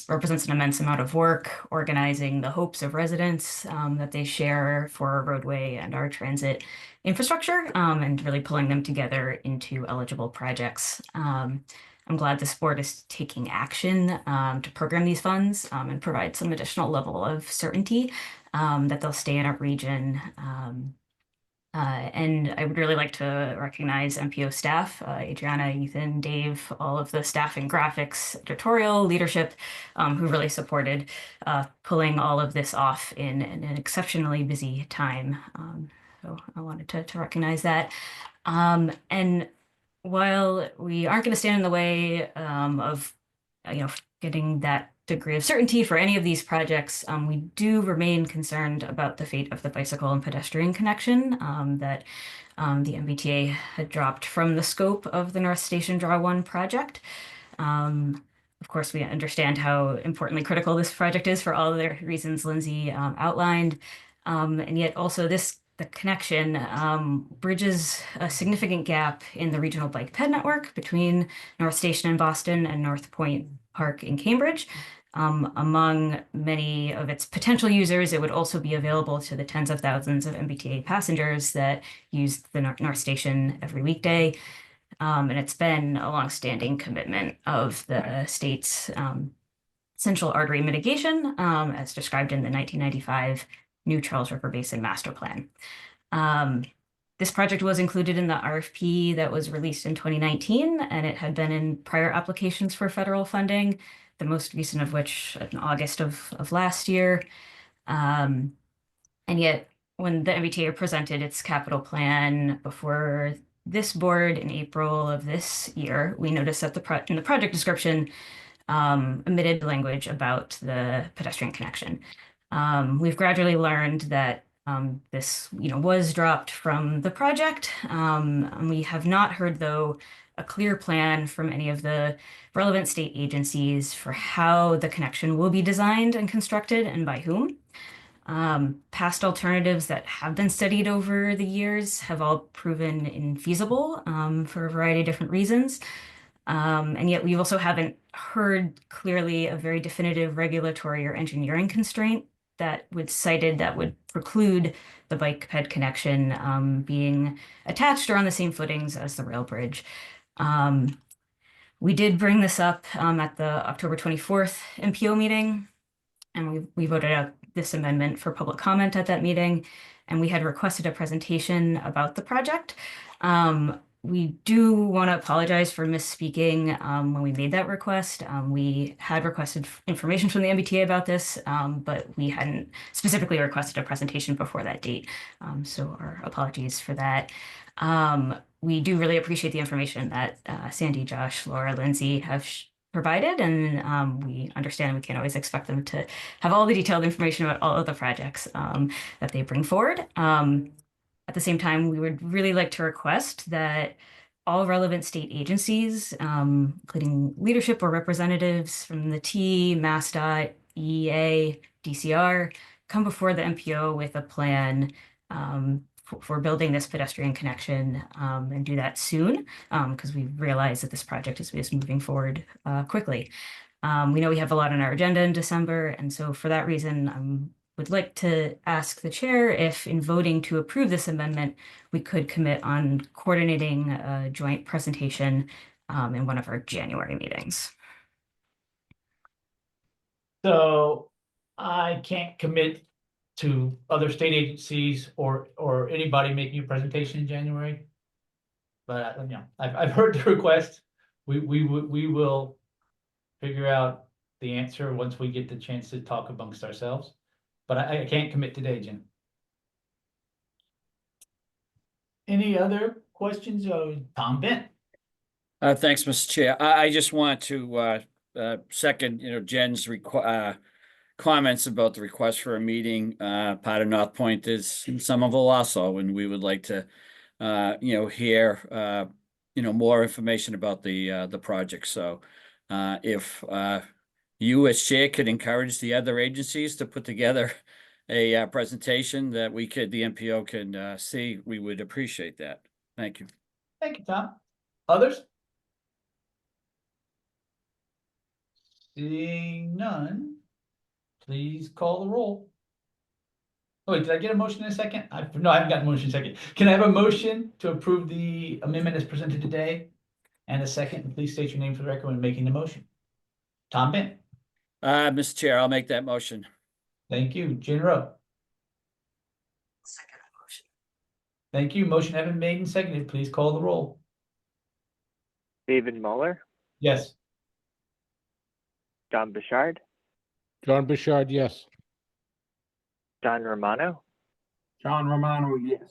represents an immense amount of work organizing the hopes of residents that they share for our roadway and our transit infrastructure, and really pulling them together into eligible projects. I'm glad this board is taking action to program these funds and provide some additional level of certainty that they'll stay in our region. And I would really like to recognize MPO staff, Adriana, Ethan, Dave, all of the staff in graphics, editorial, leadership, who really supported pulling all of this off in an exceptionally busy time. So I wanted to recognize that. And while we aren't going to stand in the way of getting that degree of certainty for any of these projects, we do remain concerned about the fate of the bicycle and pedestrian connection that the MBTA had dropped from the scope of the North Station Draw 1 project. Of course, we understand how importantly critical this project is for all the reasons Lindsay outlined, and yet also the connection bridges a significant gap in the regional bike ped network between North Station in Boston and North Point Park in Cambridge. Among many of its potential users, it would also be available to the tens of thousands of MBTA passengers that use the North Station every weekday. And it's been a longstanding commitment of the state's central artery mitigation, as described in the 1995 New Charles River Basin Master Plan. This project was included in the RFP that was released in 2019, and it had been in prior applications for federal funding, the most recent of which in August of last year. And yet, when the MBTA presented its capital plan before this board in April of this year, we noticed that in the project description omitted language about the pedestrian connection. We've gradually learned that This, was dropped from the project. And we have not heard, though, a clear plan from any of the relevant state agencies for how the connection will be designed and constructed and by whom. Past alternatives that have been studied over the years have all proven infeasible for a variety of different reasons. And yet we also haven't heard clearly a very definitive regulatory or engineering constraint that would preclude the bike ped connection being attached or on the same footings as the rail bridge. We did bring this up at the October 24th MPO meeting, and we voted out this amendment for public comment at that meeting, and we had requested a presentation about the project. We do want to apologize for misspeaking when we made that request. We had requested information from the MBTA about this, but we hadn't specifically requested a presentation before that date. So our apologies for that. We do really appreciate the information that Sandy, Josh, Laura, Lindsay have provided, and we understand we can't always expect them to have all the detailed information about all of the projects that they bring forward. At the same time, we would really like to request that all relevant state agencies, including leadership or representatives from the T, MassDOT, EEA, DCR, come before the MPO with a plan for building this pedestrian connection and do that soon, because we realize that this project is moving forward quickly. We know we have a lot on our agenda in December, and so for that reason, would like to ask the chair if in voting to approve this amendment, we could commit on coordinating a joint presentation in one of our January meetings. So I can't commit to other state agencies or anybody making a presentation in January. But I've heard the request. We will figure out the answer once we get the chance to talk amongst ourselves. But I can't commit today, Jim. Any other questions? Tom Bent. Thanks, Mr. Chair. I just want to second, Jen's comments about the request for a meeting. Part of North Point is in Somerville also, and we would like to, hear, more information about the project. So, if you as chair could encourage the other agencies to put together a presentation that the MPO can see, we would appreciate that. Thank you. Thank you, Tom. Others? Seeing none, please call the roll. Oh, wait, did I get a motion in a second? No, I haven't gotten a motion in a second. Can I have a motion to approve the amendment as presented today? And a second, and please state your name for the record when making the motion. Tom Bent. Mr. Chair, I'll make that motion. Thank you. Jen Rowe. Second motion. Thank you. Motion having made and seconded, please call the roll. David Muller, Yes. John Bouchard, John Bouchard, yes. John Romano, John Romano, yes.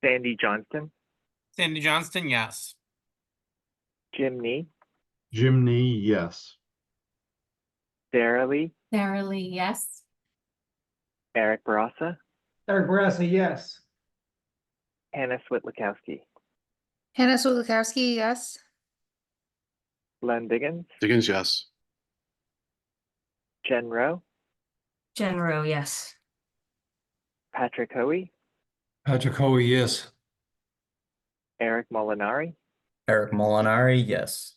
Sandy Johnston, Sandy Johnston, yes. Jim Nee, Jim Nee, yes. Sarah Lee, Sarah Lee, yes. Eric Barassa, Eric Barassa, yes. Hannah Switlikowski, Hannah Swilakowski, yes. Len Diggins, Diggins, yes. Jen Rowe, Jen Rowe, yes. Patrick Hoey, Patrick Hoey, yes. Eric Molinari, Eric Molinari, yes.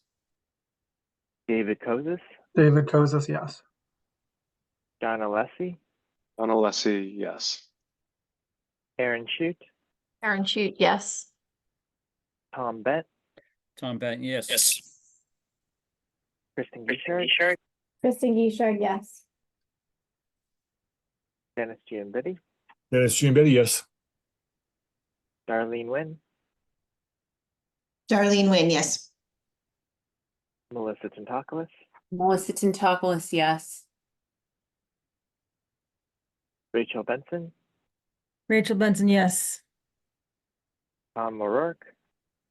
David Kozis, David Kozis, yes. John Alessi, John Alessi, yes. Aaron Shute, Aaron Shute, yes. Tom Bent, Tom Benton, yes. Kristen Gishard, Kristen Gishard, yes. Dennis Giambetti, Dennis Giambetti, yes. Darlene Wynn, Darlene Wynn, yes. Melissa Tantakis, Melissa Tintopoulos, yes. Rachel Benson, Rachel Benson, yes. Tom O'Rourke.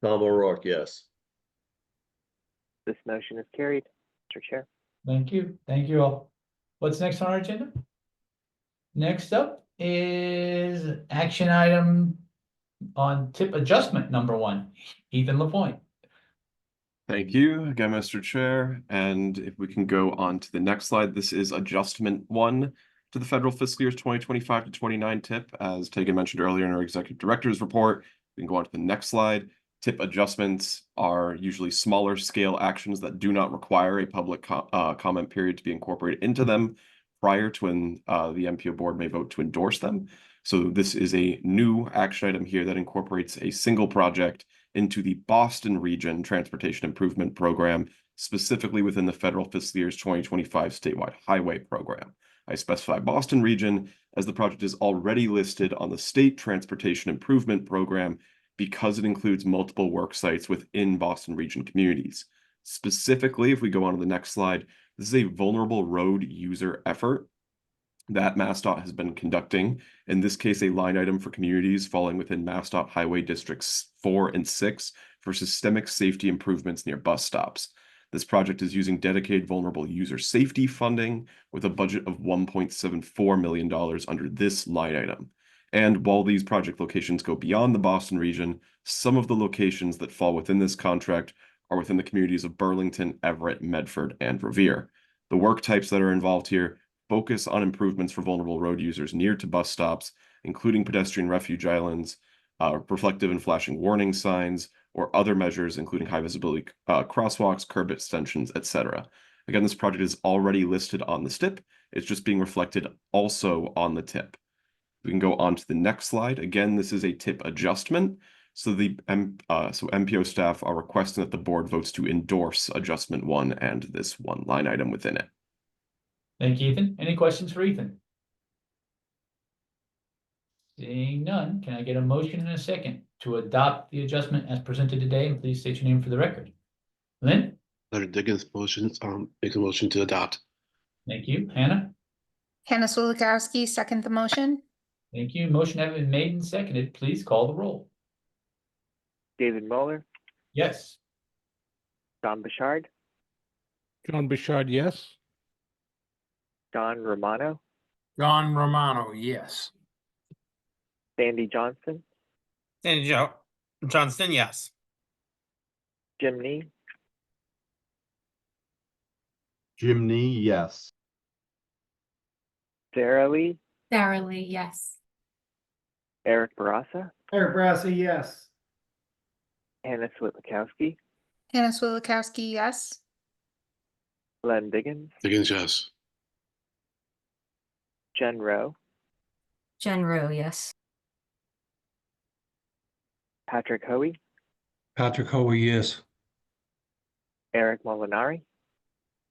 Tom O'Rourke, yes. This motion is carried, Mr. Chair. Thank you. Thank you all. What's next on our agenda? Next up is action item on tip adjustment number 1, Ethan Lapointe. Thank you again, Mr. Chair. And if we can go on to the next slide, this is adjustment 1 to the federal fiscal years 2025 to 29 tip, as Tegan mentioned earlier in our executive director's report. We can go on to the next slide. Tip adjustments are usually smaller scale actions that do not require a public comment period to be incorporated into them prior to when the MPO board may vote to endorse them. So this is a new action item here that incorporates a single project into the Boston Region Transportation Improvement Program, specifically within the federal fiscal year's 2025 statewide highway program. I specify Boston Region as the project is already listed on the State Transportation Improvement Program because it includes multiple work sites within Boston Region communities. Specifically, if we go on to the next slide, this is a vulnerable road user effort that MassDOT has been conducting, in this case, a line item for communities falling within MassDOT Highway Districts 4 and 6 for systemic safety improvements near bus stops. This project is using dedicated vulnerable user safety funding with a budget of $1.74 million under this line item. And while these project locations go beyond the Boston region, some of the locations that fall within this contract are within the communities of Burlington, Everett, Medford, and Revere. The work types that are involved here focus on improvements for vulnerable road users near to bus stops, including pedestrian refuge islands, reflective and flashing warning signs, or other measures, including high visibility crosswalks, curb extensions, etc. Again, this project is already listed on the STIP. It's just being reflected also on the TIP. We can go on to the next slide. Again, this is a TIP adjustment. So the MPO staff are requesting that the board votes to endorse adjustment 1 and this one line item within it. Thank you, Ethan. Any questions for Ethan? Seeing none, can I get a motion and a second to adopt the adjustment as presented today? And please state your name for the record. Lynn? Leonard Diggins motions, make a motion to adopt. Thank you. Hannah? Hannah Swilikowski, second the motion. Thank you. Motion having been made and seconded, please call the roll. David Muller, Yes. John Bouchard, John Bouchard, yes. John Romano, John Romano, yes. Sandy Johnson, Sandy Johnston, yes. Jim Nee, Jim Nee, yes. Sarah Lee, Sarah Lee, yes. Eric Barassa, Eric Barassa, yes. Hannah Swilikowski, Hannah Swilikowski, yes. Len Diggins, Diggins, yes. Jen Rowe, Jen Rowe, yes. Patrick Hoey, Patrick Hoey, yes. Eric Molinari,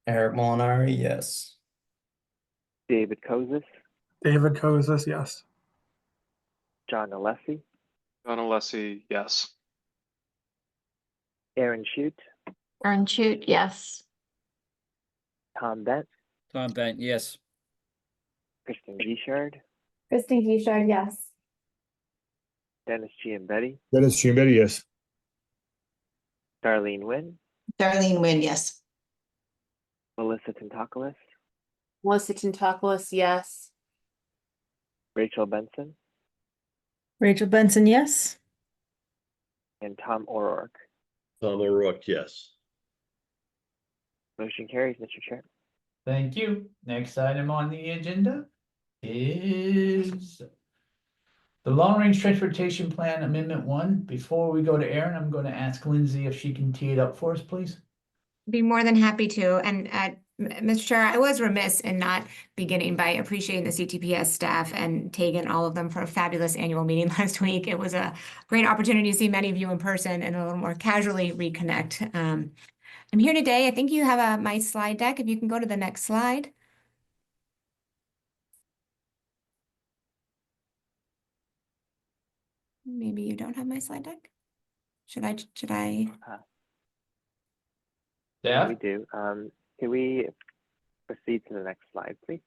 Eric Molinari, yes. David Kozis, David Kozis, yes. John Alessi, John Alessi, yes. Aaron Shute, Aaron Shute, yes. Tom Bent, Tom Bent, yes. Kristen Guichard, Kristen Guichard, yes. Dennis Giambetti, Dennis Giambetti, yes. Darlene Nguyen, Darlene Nguyen, yes. Melissa Tentakoulis, Melissa Tentakoulis, yes. Rachel Benson, Rachel Benson, yes. and Tom O'Rourke. Tom O'Rourke, yes. Motion carries, Mr. Chair. Thank you. Next item on the agenda is the Long Range Transportation Plan Amendment 1. Before we go to Aaron, I'm going to ask Lindsay if she can tee it up for us, please. Be more than happy to. And Mr. Chair, I was remiss in not beginning by appreciating the CTPS staff and Tegan, all of them, for a fabulous annual meeting last week. It was a great opportunity to see many of you in person and a little more casually reconnect. I'm here today. I think you have my slide deck. If you can go to the next slide. Maybe you don't have my slide deck. Should I? Yeah. We do. Can we proceed to the next slide, please?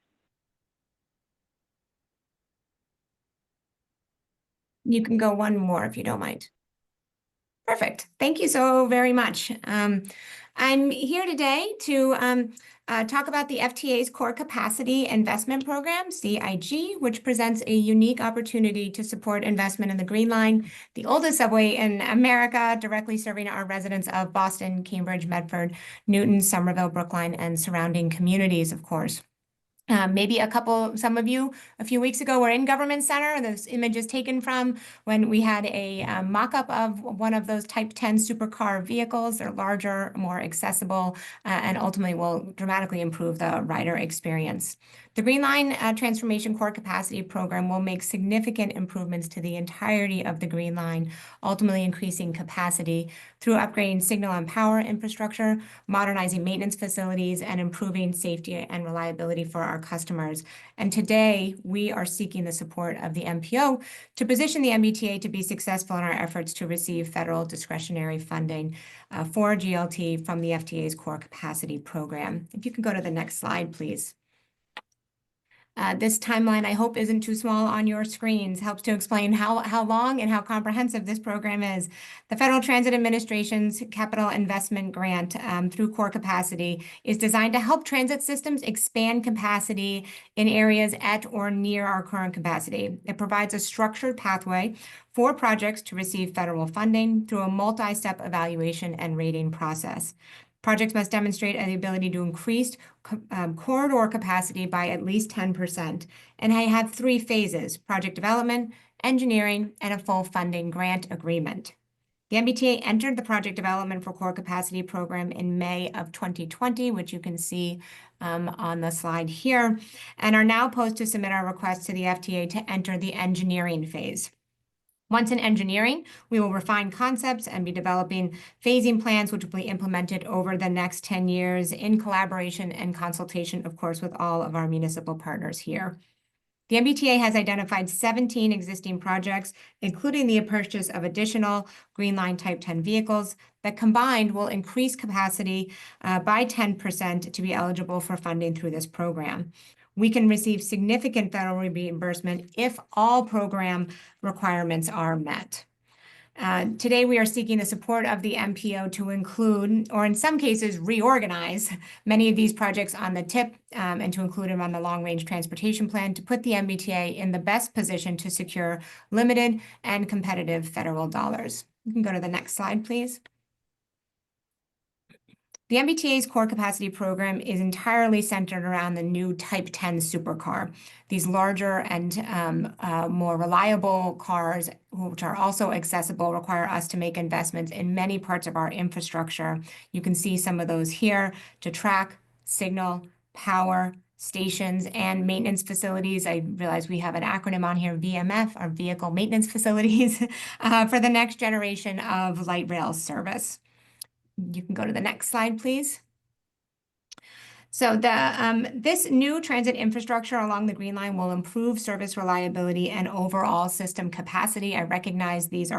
You can go one more if you don't mind. Perfect. Thank you so very much. I'm here today to talk about the FTA's Core Capacity Investment Program, CIG, which presents a unique opportunity to support investment in the Green Line, the oldest subway in America, directly serving our residents of Boston, Cambridge, Medford, Newton, Somerville, Brookline, and surrounding communities, of course. Maybe some of you a few weeks ago were in Government Center. This image is taken from when we had a mock-up of one of those Type 10 supercar vehicles. They're larger, more accessible, and ultimately will dramatically improve the rider experience. The Green Line Transformation Core Capacity Program will make significant improvements to the entirety of the Green Line, ultimately increasing capacity through upgrading signal and power infrastructure, modernizing maintenance facilities, and improving safety and reliability for our customers. And today, we are seeking the support of the MPO to position the MBTA to be successful in our efforts to receive federal discretionary funding for GLT from the FTA's Core Capacity Program. If you can go to the next slide, please. This timeline, I hope, isn't too small on your screens, helps to explain how long and how comprehensive this program is. The Federal Transit Administration's Capital Investment Grant through Core Capacity is designed to help transit systems expand capacity in areas at or near our current capacity. It provides a structured pathway for projects to receive federal funding through a multi-step evaluation and rating process. Projects must demonstrate the ability to increase corridor capacity by at least 10%. And I have 3 phases: project development, engineering, and a full funding grant agreement. The MBTA entered the project development for Core Capacity Program in May of 2020, which you can see on the slide here, and are now poised to submit our request to the FTA to enter the engineering phase. Once in engineering, we will refine concepts and be developing phasing plans, which will be implemented over the next 10 years in collaboration and consultation, of course, with all of our municipal partners here. The MBTA has identified 17 existing projects, including the purchase of additional Green Line Type 10 vehicles that combined will increase capacity by 10% to be eligible for funding through this program. We can receive significant federal reimbursement if all program requirements are met. Today, we are seeking the support of the MPO to include, or in some cases, reorganize many of these projects on the TIP and to include them on the long-range transportation plan to put the MBTA in the best position to secure limited and competitive federal dollars. You can go to the next slide, please. The MBTA's Core Capacity Program is entirely centered around the new Type 10 supercar. These larger and more reliable cars, which are also accessible, require us to make investments in many parts of our infrastructure. You can see some of those here: to track, signal, power, stations, and maintenance facilities. I realize we have an acronym on here, VMF, our Vehicle Maintenance Facilities, for the next generation of light rail service. You can go to the next slide, please. So this new transit infrastructure along the Green Line will improve service reliability and overall system capacity. I recognize these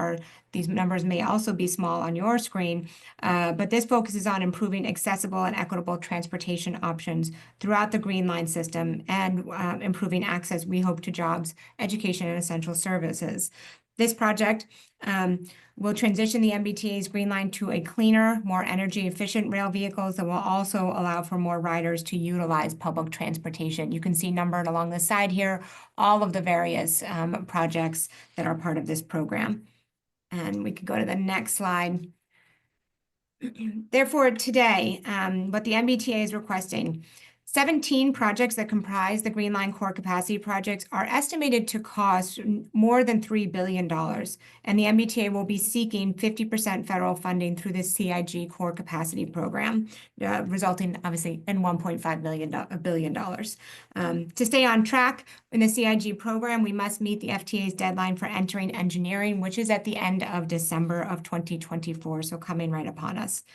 numbers may also be small on your screen, but this focuses on improving accessible and equitable transportation options throughout the Green Line system and improving access, we hope, to jobs, education, and essential services. This project will transition the MBTA's Green Line to a cleaner, more energy-efficient rail vehicles that will also allow for more riders to utilize public transportation. You can see numbered along the side here all of the various projects that are part of this program. And we could go to the next slide. Therefore, today, what the MBTA is requesting: 17 projects that comprise the Green Line Core Capacity projects are estimated to cost more than $3 billion, and the MBTA will be seeking 50% federal funding through the CIG Core Capacity Program, resulting, obviously, in $1.5 billion. To stay on track in the CIG program, we must meet the FTA's deadline for entering engineering, which is at the end of December of 2024, so coming right upon us.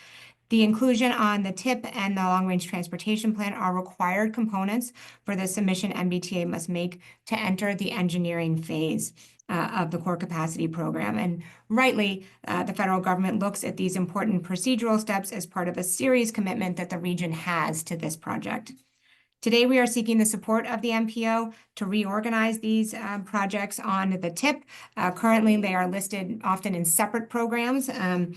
The inclusion on the TIP and the long-range transportation plan are required components for the submission MBTA must make to enter the engineering phase of the Core Capacity Program. And rightly, the federal government looks at these important procedural steps as part of a serious commitment that the region has to this project. Today, we are seeking the support of the MPO to reorganize these projects on the TIP. Currently, they are listed often in separate programs and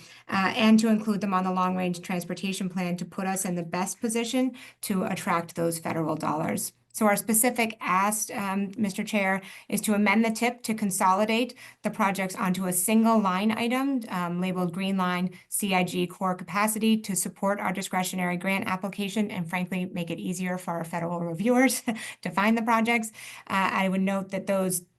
to include them on the long-range transportation plan to put us in the best position to attract those federal dollars. So our specific ask, Mr. Chair, is to amend the TIP to consolidate the projects onto a single line item labeled Green Line CIG Core Capacity to support our discretionary grant application and frankly, make it easier for our federal reviewers to find the projects. I would note that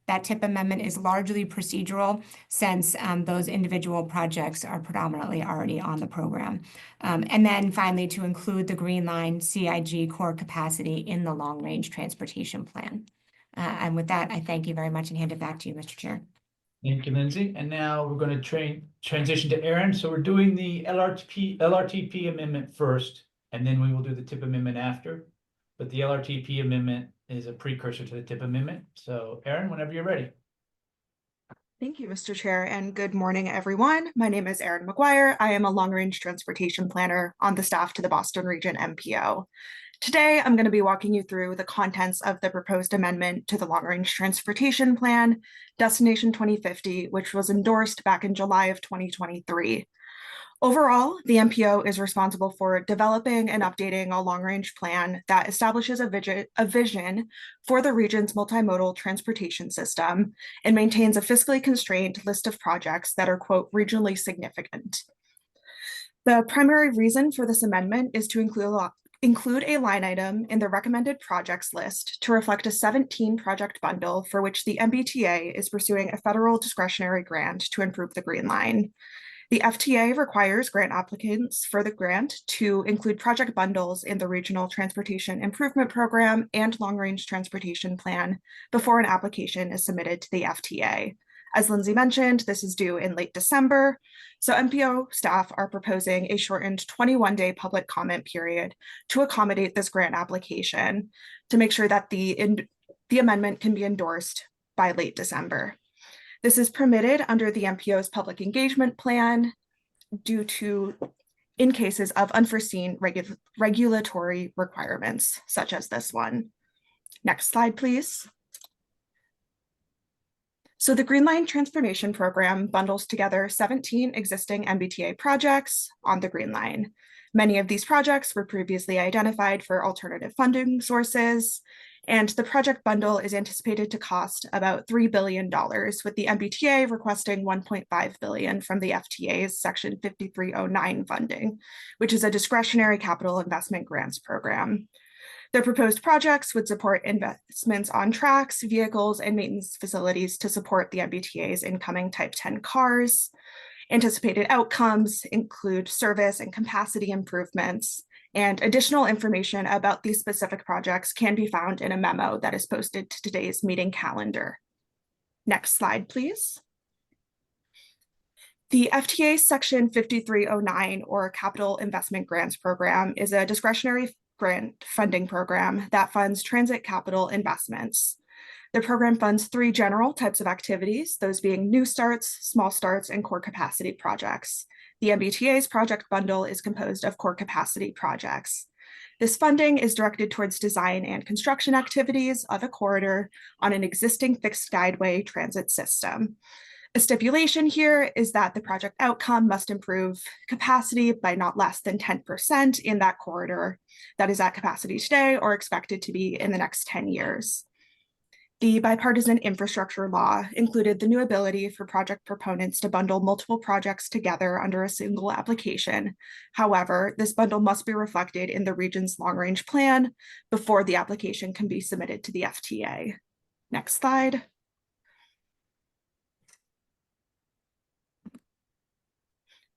that TIP amendment is largely procedural since those individual projects are predominantly already on the program. And then finally, to include the Green Line CIG core capacity in the long-range transportation plan. And with that, I thank you very much and hand it back to you, Mr. Chair. Thank you, Lindsay. And now we're going to transition to Aaron. So we're doing the LRTP amendment first, and then we will do the TIP amendment after. But the LRTP amendment is a precursor to the TIP amendment. So Aaron, whenever you're ready. Thank you, Mr. Chair, and good morning, everyone. My name is Erin McGuire. I am a long-range transportation planner on the staff to the Boston Region MPO. Today, I'm going to be walking you through the contents of the proposed amendment to the long-range transportation plan, Destination 2050, which was endorsed back in July of 2023. Overall, the MPO is responsible for developing and updating a long-range plan that establishes a vision for the region's multimodal transportation system and maintains a fiscally constrained list of projects that are, quote, regionally significant. The primary reason for this amendment is to include a line item in the recommended projects list to reflect a 17 project bundle for which the MBTA is pursuing a federal discretionary grant to improve the Green Line. The FTA requires grant applicants for the grant to include project bundles in the Regional Transportation Improvement Program and Long Range Transportation Plan before an application is submitted to the FTA. As Lindsay mentioned, this is due in late December, so MPO staff are proposing a shortened 21-day public comment period to accommodate this grant application to make sure that the amendment can be endorsed by late December. This is permitted under the MPO's public engagement plan in cases of unforeseen regulatory requirements, such as this one. Next slide, please. So the Green Line Transformation Program bundles together 17 existing MBTA projects on the Green Line. Many of these projects were previously identified for alternative funding sources, and the project bundle is anticipated to cost about $3 billion, with the MBTA requesting $1.5 billion from the FTA's Section 5309 funding, which is a discretionary capital investment grants program. The proposed projects would support investments on tracks, vehicles, and maintenance facilities to support the MBTA's incoming Type 10 cars. Anticipated outcomes include service and capacity improvements, and additional information about these specific projects can be found in a memo that is posted to today's meeting calendar. Next slide, please. The FTA Section 5309, or Capital Investment Grants Program, is a discretionary grant funding program that funds transit capital investments. The program funds 3 general types of activities, those being new starts, small starts, and core capacity projects. The MBTA's project bundle is composed of core capacity projects. This funding is directed towards design and construction activities of a corridor on an existing fixed guideway transit system. A stipulation here is that the project outcome must improve capacity by not less than 10% in that corridor that is at capacity today or expected to be in the next 10 years. The bipartisan infrastructure law included the new ability for project proponents to bundle multiple projects together under a single application. However, this bundle must be reflected in the region's long-range plan before the application can be submitted to the FTA. Next slide.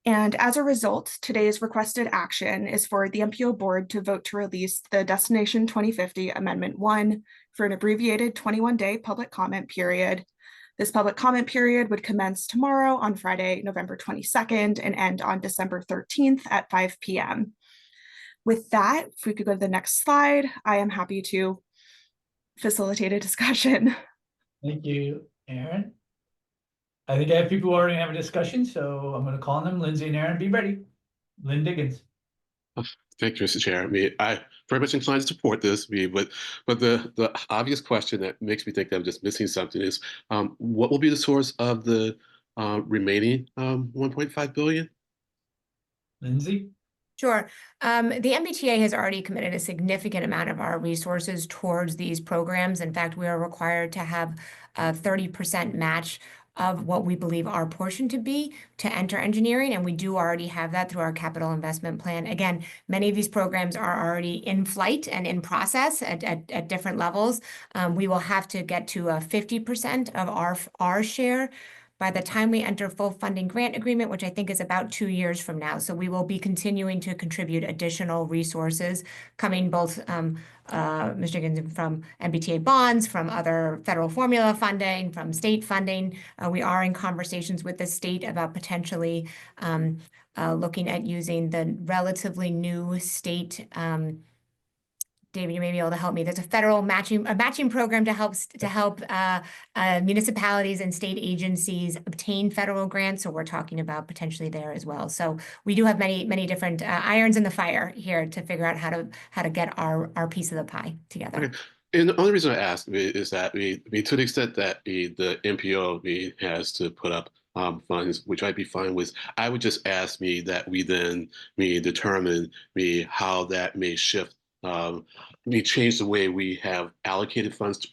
And as a result, today's requested action is for the MPO board to vote to release the Destination 2050 Amendment 1 for an abbreviated 21-day public comment period. This public comment period would commence tomorrow on Friday, November 22nd and end on December 13th at 5 p.m. With that, if we could go to the next slide, I am happy to facilitate a discussion. Thank you, Aaron. I think I have people who are going to have a discussion, so I'm going to call on them. Lindsay and Aaron, be ready. Lynn Diggins. Thank you, Mr. Chair. I very much inclined to support this, but the obvious question that makes me think that I'm just missing something is, what will be the source of the remaining 1.5 billion? Lindsay? Sure. The MBTA has already committed a significant amount of our resources towards these programs. In fact, we are required to have a 30% match of what we believe our portion to be to enter engineering, and we do already have that through our capital investment plan. Again, many of these programs are already in flight and in process at different levels. We will have to get to 50% of our share by the time we enter full funding grant agreement, which I think is about 2 years from now. So we will be continuing to contribute additional resources coming both Mr. Higgins, from MBTA bonds, from other federal formula funding, from state funding. We are in conversations with the state about potentially looking at using the relatively new state David, you may be able to help me. There's a federal matching program to help municipalities and state agencies obtain federal grants. So we're talking about potentially there as well. So we do have many different irons in the fire here to figure out how to get our piece of the pie together. Okay. And the only reason I ask is that to the extent that the MPO has to put up funds, which I'd be fine with, I would just ask that we then determine how that may shift, may change the way we have allocated funds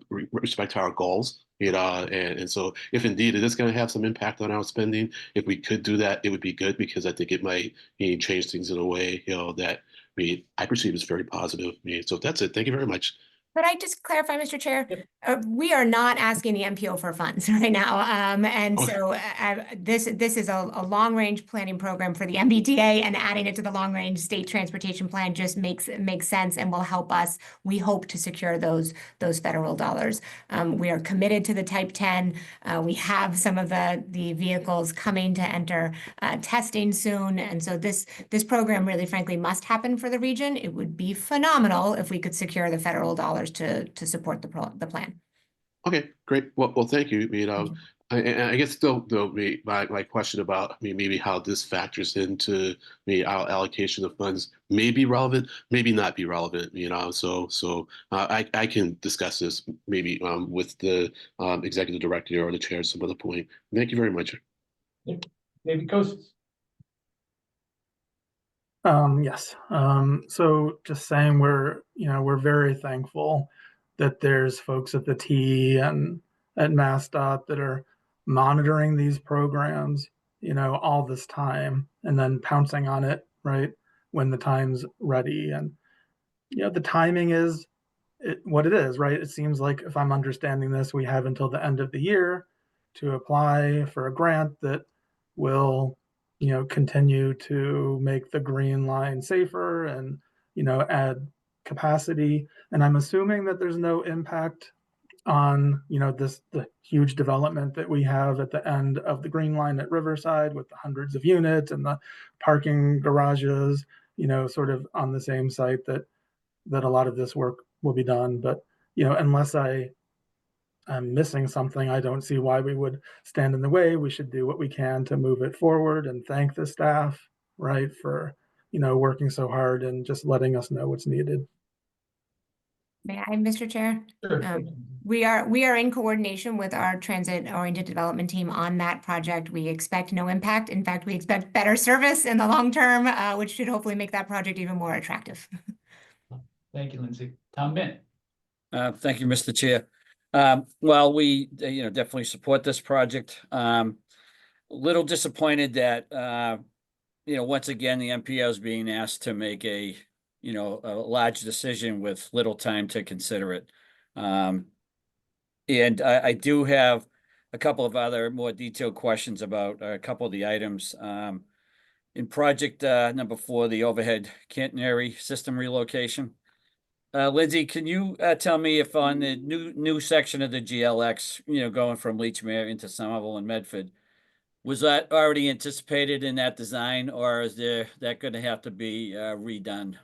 with respect to our goals. And so if indeed it is going to have some impact on our spending, if we could do that, it would be good, because I think it might change things in a way that I perceive as very positive. So that's it. Thank you very much. Could I just clarify, Mr. Chair? We are not asking the MPO for funds right now. So this is a long-range planning program for the MBTA, and adding it to the long-range state transportation plan just makes sense and will help us, we hope, to secure those federal dollars. We are committed to the Type 10. We have some of the vehicles coming to enter testing soon. And so this program really, frankly, must happen for the region. It would be phenomenal if we could secure the federal dollars to support the plan. Okay, great. Well, thank you. I guess still, though, my question about maybe how this factors into our allocation of funds may be relevant, maybe not be relevant. So I can discuss this maybe with the executive director or the chair at some other point. Thank you very much. David Kosis. Yes. So just saying we're very thankful that there's folks at the T and at MassDOT that are monitoring these programs, all this time, and then pouncing on it, right, when the time's ready. And, the timing is what it is, right? It seems like, if I'm understanding this, we have until the end of the year to apply for a grant that will continue to make the Green Line safer and, add capacity. And I'm assuming that there's no impact on, the huge development that we have at the end of the Green Line at Riverside, with the hundreds of units and the parking garages, sort of on the same site that a lot of this work will be done. But, unless I'm missing something, I don't see why we would stand in the way. We should do what we can to move it forward, and thank the staff, right, for, working so hard and just letting us know what's needed. May I, Mr. Chair? Sure. We are in coordination with our transit-oriented development team on that project. We expect no impact. In fact, we expect better service in the long term, which should hopefully make that project even more attractive. Thank you, Lindsay. Tom Bent. Thank you, Mr. Chair. Well, we definitely support this project. Little disappointed that once again the MPO is being asked to make a large decision with little time to consider it. And I do have a couple of other more detailed questions about a couple of the items. In project number 4, the overhead catenary system relocation. Lindsay, can you tell me if on the new section of the GLX, going from Leechmere into Somerville and Medford, was that already anticipated in that design, or is that going to have to be redone?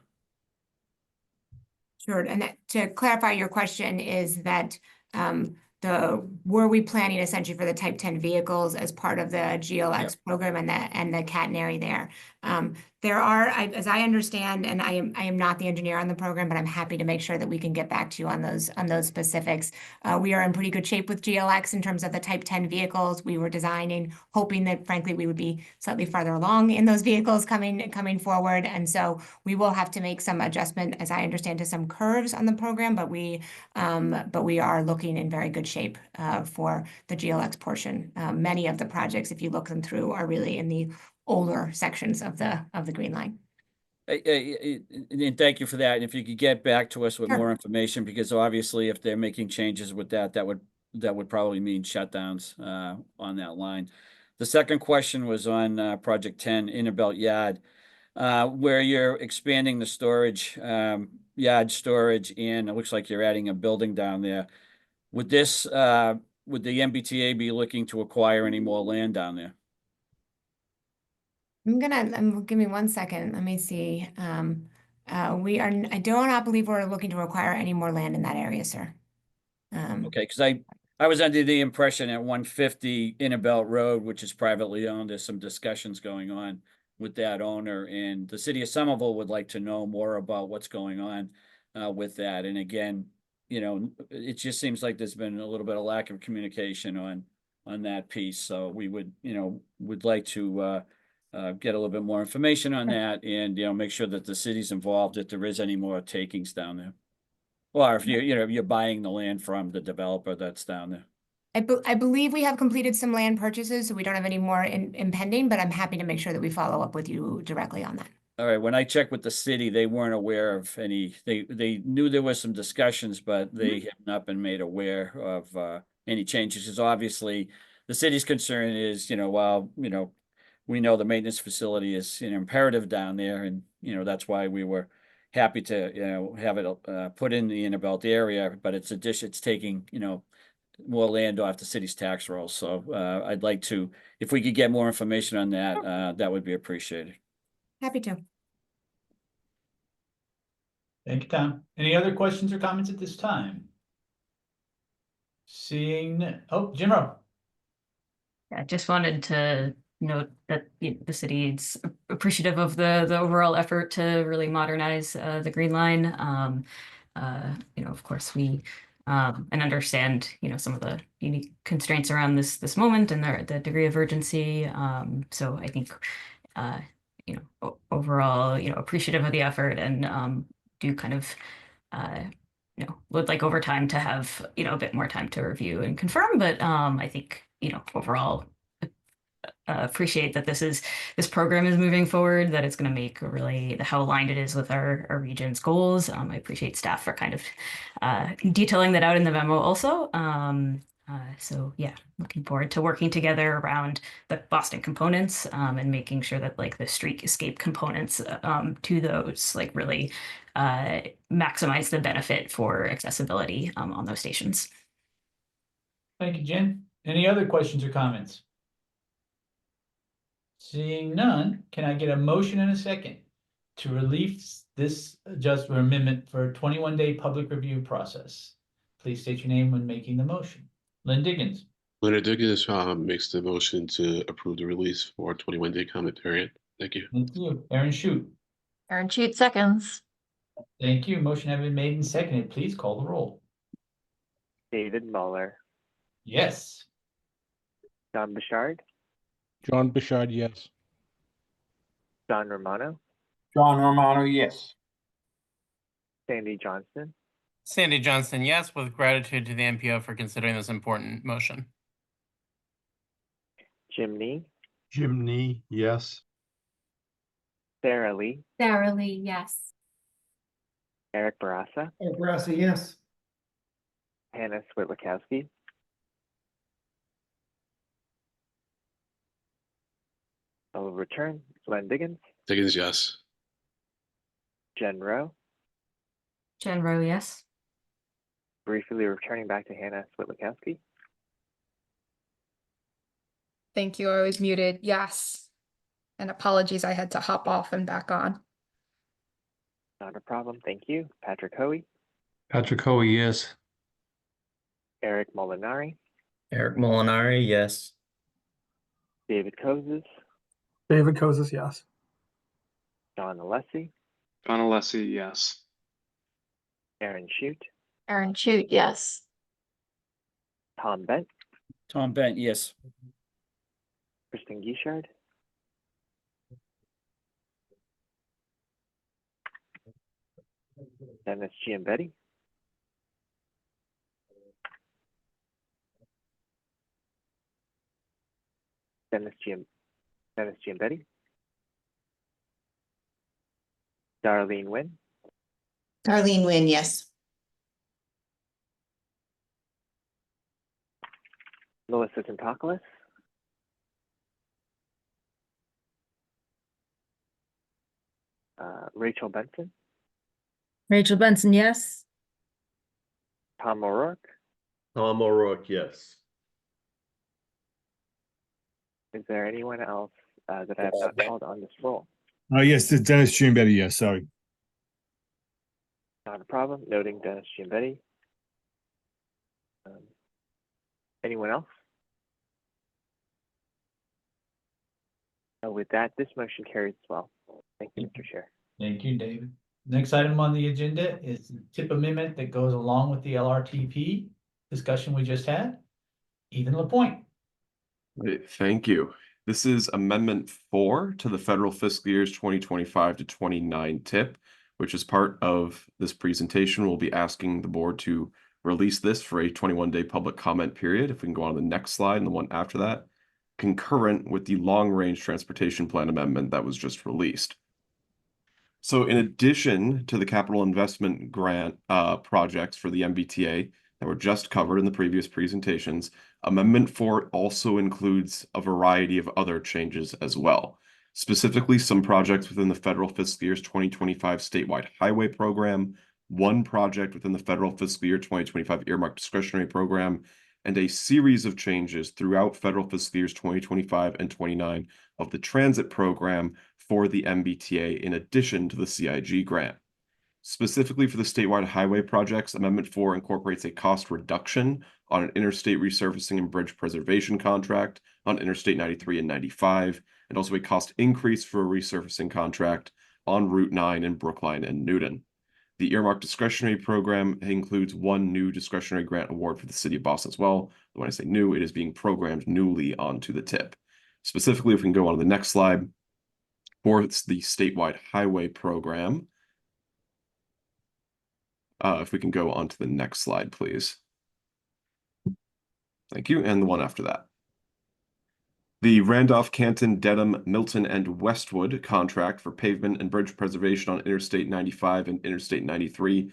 Sure. And to clarify, your question is that were we planning essentially for the type 10 vehicles as part of the GLX program and the catenary there? There are, as I understand, and I am not the engineer on the program, but I'm happy to make sure that we can get back to you on those specifics. We are in pretty good shape with GLX in terms of the type 10 vehicles. We were designing, hoping that frankly we would be slightly farther along in those vehicles coming forward. And so we will have to make some adjustment, as I understand, to some curves on the program, but we are looking in very good shape for the GLX portion. Many of the projects, if you look them through, are really in the older sections of the Green Line. And thank you for that. And if you could get back to us with Sure. more information, because obviously if they're making changes with that would probably mean shutdowns on that line. The second question was on Project 10, Innerbelt Yard, where you're expanding the storage, yard storage, and it looks like you're adding a building down there. Would this, would the MBTA be looking to acquire any more land down there? Give me 1 second. Let me see. I do not believe we're looking to acquire any more land in that area, sir. Okay, because I was under the impression at 150 Innerbelt Road, which is privately owned, there's some discussions going on with that owner, and the city of Somerville would like to know more about what's going on with that. And again, you know, it just seems like there's been a little bit of lack of communication on that piece. So we would, you know, would like to get a little bit more information on that, and, you know, make sure that the city's involved if there is any more takings down there. Or if you're buying the land from the developer that's down there. I believe we have completed some land purchases, so we don't have any more impending, but I'm happy to make sure that we follow up with you directly on that. All right, when I checked with the city, they weren't aware of any, they knew there was some discussions, but they have not been made aware of any changes. Because obviously the city's concern is, you know, while, you know, we know the maintenance facility is an imperative down there, and, you know, that's why we were happy to, you know, have it put in the Innerbelt area, but it's taking, you know, more land off the city's tax rolls. So I'd like to, if we could get more information on that, that would be appreciated. Happy to. Thank you, Tom. Any other questions or comments at this time? Seeing, oh, Jim Rowe. I just wanted to note that the city is appreciative of the overall effort to really modernize the Green Line. You know, of course, we and understand, you know, some of the unique constraints around this moment and the degree of urgency. So I think, you know, overall, you know, appreciative of the effort, and do kind of, you know, would like over time to have, you know, a bit more time to review and confirm. But I think, you know, overall, appreciate that this program is moving forward, that it's going to make really how aligned it is with our region's goals. I appreciate staff for kind of detailing that out in the memo also. So yeah, looking forward to working together around the Boston components, and making sure that like the streetscape components to those like really maximize the benefit for accessibility on those stations. Thank you, Jen. Any other questions or comments? Seeing none, can I get a motion and a second to release this adjustment or amendment for a 21-day public review process? Please state your name when making the motion. Lynn Diggins. Leonard Diggins makes the motion to approve the release for 21-day comment period. Thank you. Thank you. Aaron Shute. Aaron Shute seconds. Thank you. Motion has been made and seconded. Please call the roll. David Muller, Yes. John Bouchard, John Bouchard, yes. John Romano, John Romano, yes. Sandy Johnston, Sandy Johnston, yes, with gratitude to the MPO for considering this important motion. Jim Nee, Jim Nee, yes. Sarah Lee, Sarah Lee, yes. Eric Barassa, Eric Barassa, yes. Hannah Switlikowski, I will return. Len Diggins, Diggins, yes. Jen Rowe, Jen Rowe, yes. briefly returning back to Hannah Switlikowski. Thank you. I was muted. Yes. And apologies, I had to hop off and back on. Not a problem. Thank you. Patrick Hoey, Patrick Hoey, yes. Eric Molinari, Eric Molinari, yes. David Kozes, David Kozis, yes. John Alessi, John Alessi, yes. Aaron Shute, Aaron Shute, yes. Tom Bent, Tom Bent, yes. Kristen Guichard, Dennis Giambetti, Dennis Giambetti, Darlene Nguyen, Darlene Nguyen, yes. Melissa Tentopoulos, Rachel Benson, Rachel Benson, yes. Tom O'Rourke. Tom O'Rourke, yes. Is there anyone else that I have not called on this roll? Yes, it's Dennis Giambetti, yes, sorry. Not a problem. Noting Dennis Giambetti. Anyone else? With that, this motion carries as well. Thank you, Mr. Chair. Thank you, David. Next item on the agenda is the tip amendment that goes along with the LRTP discussion we just had. Ethan Lapointe. Great, thank you. This is Amendment 4 to the federal fiscal years 2025 to 29 tip, which is part of this presentation. We'll be asking the board to release this for a 21-day public comment period. If we can go on to the next slide and the one after that, concurrent with the long-range transportation plan amendment that was just released. So in addition to the capital investment grant projects for the MBTA that were just covered in the previous presentations, Amendment 4 also includes a variety of other changes as well. Specifically, some projects within the federal fiscal year's 2025 statewide highway program, one project within the federal fiscal year 2025 earmarked discretionary program, and a series of changes throughout federal fiscal years 2025 and 29 of the transit program for the MBTA in addition to the CIG grant. Specifically for the statewide highway projects, Amendment 4 incorporates a cost reduction on an interstate resurfacing and bridge preservation contract on Interstate 93 and 95, and also a cost increase for a resurfacing contract on Route 9 in Brookline and Newton. The earmarked discretionary program includes one new discretionary grant award for the city of Boston as well. When I say new, it is being programmed newly onto the tip. Specifically, if we can go on to the next slide, for the statewide highway program. If we can go on to the next slide, please. Thank you, and the one after that. The Randolph, Canton, Dedham, Milton, and Westwood contract for pavement and bridge preservation on Interstate 95 and Interstate 93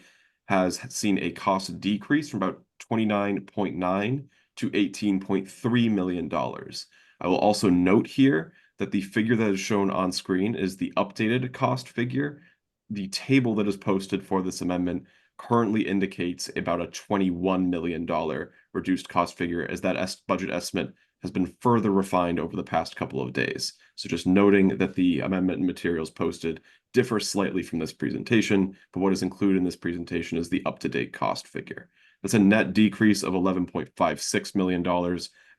has seen a cost decrease from about $29.9 to $18.3 million. I will also note here that the figure that is shown on screen is the updated cost figure. The table that is posted for this amendment currently indicates about a $21 million reduced cost figure, as that budget estimate has been further refined over the past couple of days. So just noting that the amendment and materials posted differ slightly from this presentation, but what is included in this presentation is the up-to-date cost figure. That's a net decrease of $11.56 million.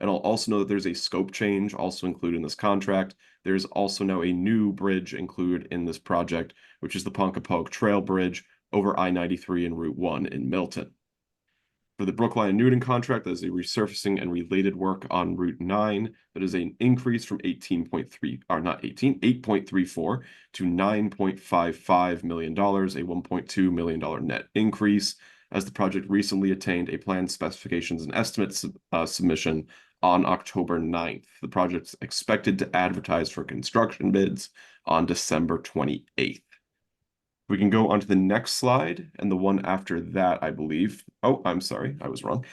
And I'll also note that there's a scope change also included in this contract. There's also now a new bridge included in this project, which is the Ponkapoag Trail Bridge over I-93 and Route 1 in Milton. For the Brookline and Newton contract, that is a resurfacing and related work on Route 9. That is an increase from 8.34 to $9.55 million, a $1.2 million net increase, as the project recently attained a plan specifications and estimates submission on October 9th. The project's expected to advertise for construction bids on December 28th. We can go on to the next slide and the one after that, I believe. Oh, I'm sorry, I was wrong.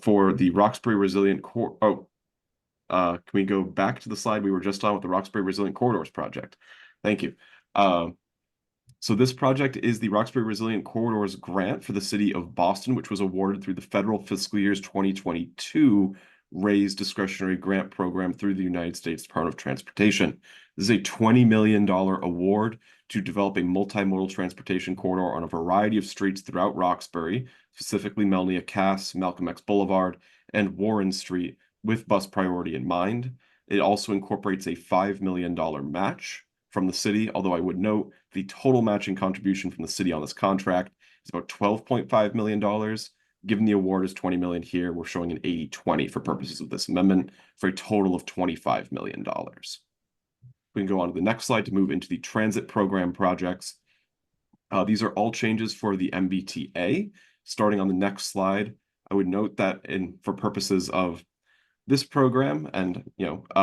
For the Roxbury Resilient Corridors. Can we go back to the slide we were just on with the Roxbury Resilient Corridors project? Thank you. So this project is the Roxbury Resilient Corridors grant for the city of Boston, which was awarded through the federal fiscal year's 2022 raised discretionary grant program through the United States Department of Transportation. This is a $20 million award to develop a multimodal transportation corridor on a variety of streets throughout Roxbury, specifically Melnia Cass, Malcolm X Boulevard, and Warren Street, with bus priority in mind. It also incorporates a $5 million match from the city, although I would note the total matching contribution from the city on this contract is about $12.5 million. Given the award is $20 million here, we're showing an 80-20 for purposes of this amendment for a total of $25 million. We can go on to the next slide to move into the transit program projects. These are all changes for the MBTA. Starting on the next slide, I would note that for purposes of this program and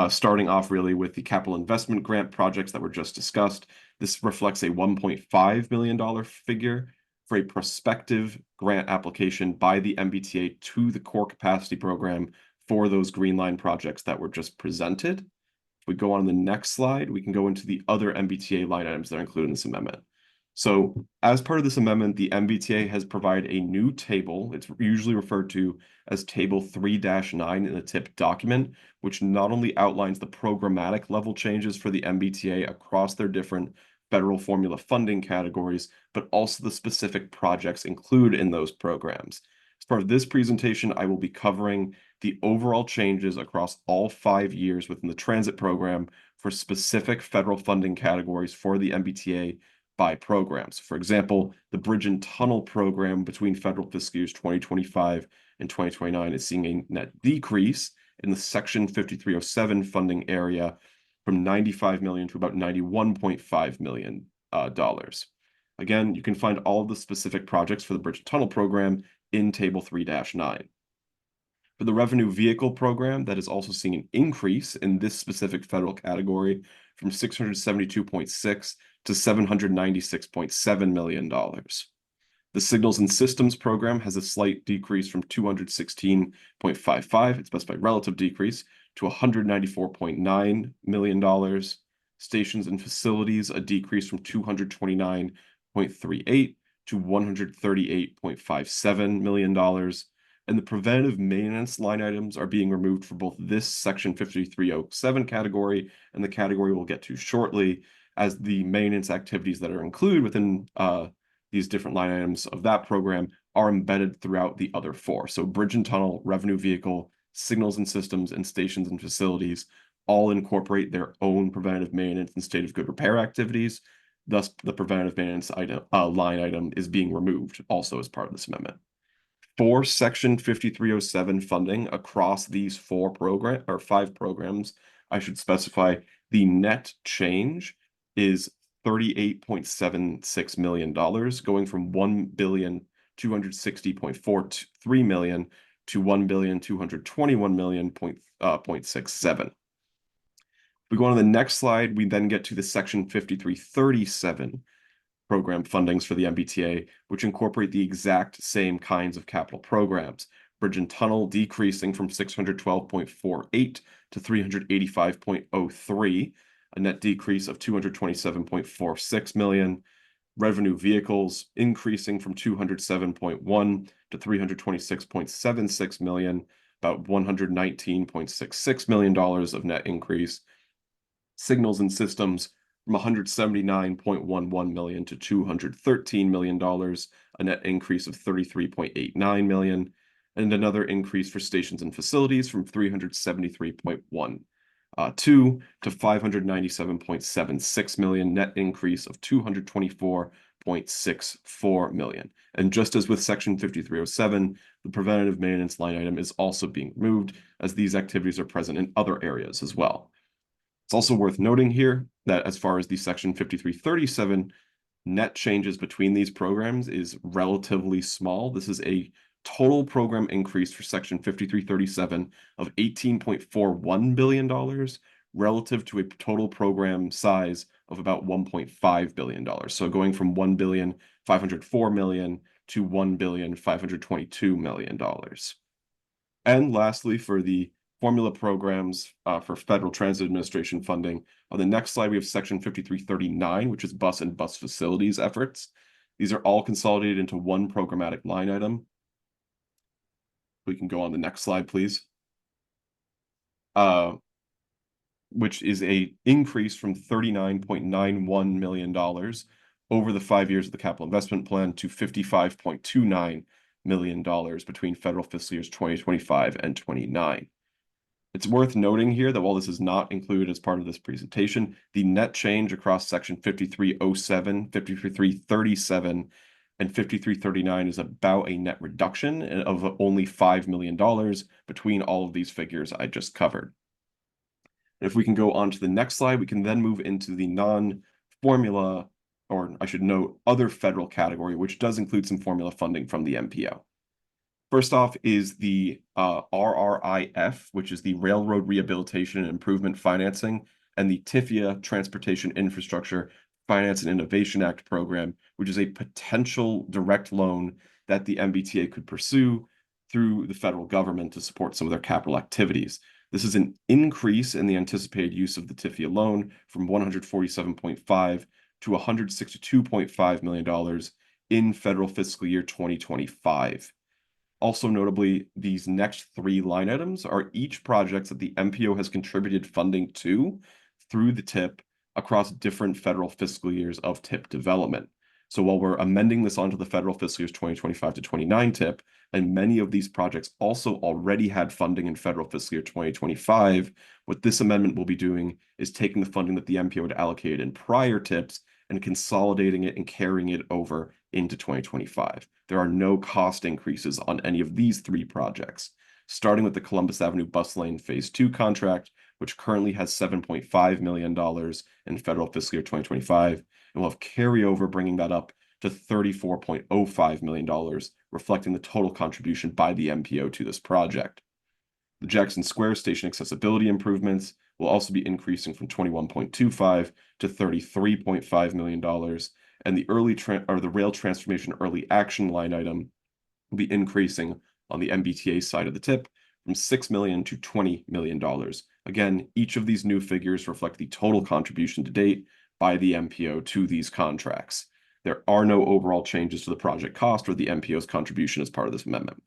starting off really with the capital investment grant projects that were just discussed, this reflects a $1.5 million figure for a prospective grant application by the MBTA to the core capacity program for those green line projects that were just presented. If we go on to the next slide, we can go into the other MBTA line items that are included in this amendment. So as part of this amendment, the MBTA has provided a new table. It's usually referred to as Table 3-9 in the TIP document, which not only outlines the programmatic level changes for the MBTA across their different federal formula funding categories, but also the specific projects included in those programs. As part of this presentation, I will be covering the overall changes across all 5 years within the transit program for specific federal funding categories for the MBTA by programs. For example, the Bridge and Tunnel program between federal fiscal years 2025 and 2029 is seeing a net decrease in the Section 5307 funding area from $95 million to about $91.5 million. Again, you can find all of the specific projects for the Bridge and Tunnel program in Table 3-9. For the Revenue Vehicle program, that is also seeing an increase in this specific federal category from $672.6 to $796.7 million. The Signals and Systems program has a slight decrease from $216.55, it's specified relative decrease, to $194.9 million. Stations and Facilities, a decrease from $229.38 to $138.57 million. And the preventative maintenance line items are being removed for both this Section 5307 category and the category we'll get to shortly, as the maintenance activities that are included within these different line items of that program are embedded throughout the other 4. So Bridge and Tunnel, Revenue Vehicle, Signals and Systems, and Stations and Facilities all incorporate their own preventative maintenance and state of good repair activities. Thus, the preventative maintenance line item is being removed also as part of this amendment. For Section 5307 funding across these 5 programs, I should specify the net change is $38.76 million, going from $1,260.43 million to $1,221.67. We go on to the next slide, we then get to the Section 5337 program fundings for the MBTA, which incorporate the exact same kinds of capital programs. Bridge and Tunnel decreasing from $612.48 to $385.03, a net decrease of $227.46 million. Revenue Vehicles increasing from $207.1 to $326.76 million, about $119.66 million of net increase. Signals and Systems from $179.11 million to $213 million, a net increase of $33.89 million, and another increase for Stations and Facilities from $373.12 to $597.76 million, net increase of $224.64 million. And just as with Section 5307, the preventative maintenance line item is also being removed, as these activities are present in other areas as well. It's also worth noting here that as far as the Section 5337 net changes between these programs is relatively small. This is a total program increase for Section 5337 of $18.41 billion relative to a total program size of about $1.5 billion. So going from $1,504 million to $1,522 million. And lastly, for the formula programs for Federal Transit Administration funding, on the next slide we have Section 5339, which is bus and bus facilities efforts. These are all consolidated into one programmatic line item. We can go on the next slide, please. which is a increase from $39.91 million over the 5 years of the capital investment plan to $55.29 million between federal fiscal years 2025 and 29. It's worth noting here that while this is not included as part of this presentation, the net change across section 5307, 5337, and 5339 is about a net reduction of only $5 million between all of these figures I just covered. If we can go on to the next slide, we can then move into the non-formula, or I should note, other federal category, which does include some formula funding from the MPO. First off is the RRIF, which is the Railroad Rehabilitation and Improvement Financing, and the TIFIA Transportation Infrastructure Finance and Innovation Act program, which is a potential direct loan that the MBTA could pursue through the federal government to support some of their capital activities. This is an increase in the anticipated use of the TIFIA loan from $147.5 to $162.5 million in federal fiscal year 2025. Also notably, these next three line items are each projects that the MPO has contributed funding to through the TIP across different federal fiscal years of TIP development. So while we're amending this onto the federal fiscal years 2025 to 29 TIP, and many of these projects also already had funding in federal fiscal year 2025, what this amendment will be doing is taking the funding that the MPO had allocated in prior TIPs and consolidating it and carrying it over into 2025. There are no cost increases on any of these three projects, starting with the Columbus Avenue Bus Lane Phase 2 contract, which currently has $7.5 million in federal fiscal year 2025, and will have carryover bringing that up to $34.05 million, reflecting the total contribution by the MPO to this project. The Jackson Square Station accessibility improvements will also be increasing from $21.25 to $33.5 million, and the the rail transformation early action line item will be increasing on the MBTA side of the TIP from $6 million to $20 million. Again, each of these new figures reflect the total contribution to date by the MPO to these contracts. There are no overall changes to the project cost or the MPO's contribution as part of this amendment.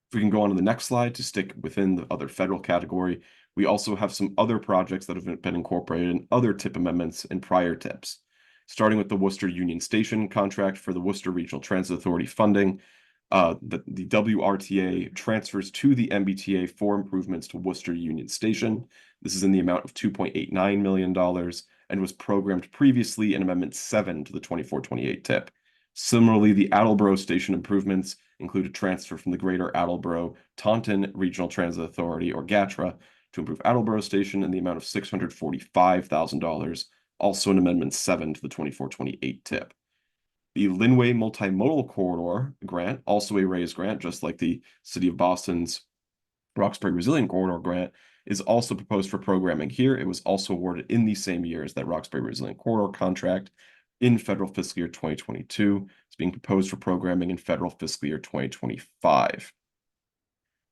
If we can go on to the next slide to stick within the other federal category, we also have some other projects that have been incorporated in other TIP amendments in prior TIPs. Starting with the Worcester Union Station contract for the Worcester Regional Transit Authority funding, the WRTA transfers to the MBTA for improvements to Worcester Union Station. This is in the amount of $2.89 million and was programmed previously in Amendment 7 to the 24-28 TIP. Similarly, the Attleboro Station improvements include a transfer from the Greater Attleboro-Taunton Regional Transit Authority, or GATRA, to improve Attleboro Station in the amount of $645,000, also in Amendment 7 to the 24-28 TIP. The Linway Multimodal Corridor grant, also a raised grant, just like the City of Boston's Roxbury Resilient Corridor grant, is also proposed for programming here. It was also awarded in the same year as that Roxbury Resilient Corridor contract in federal fiscal year 2022. It's being proposed for programming in federal fiscal year 2025. If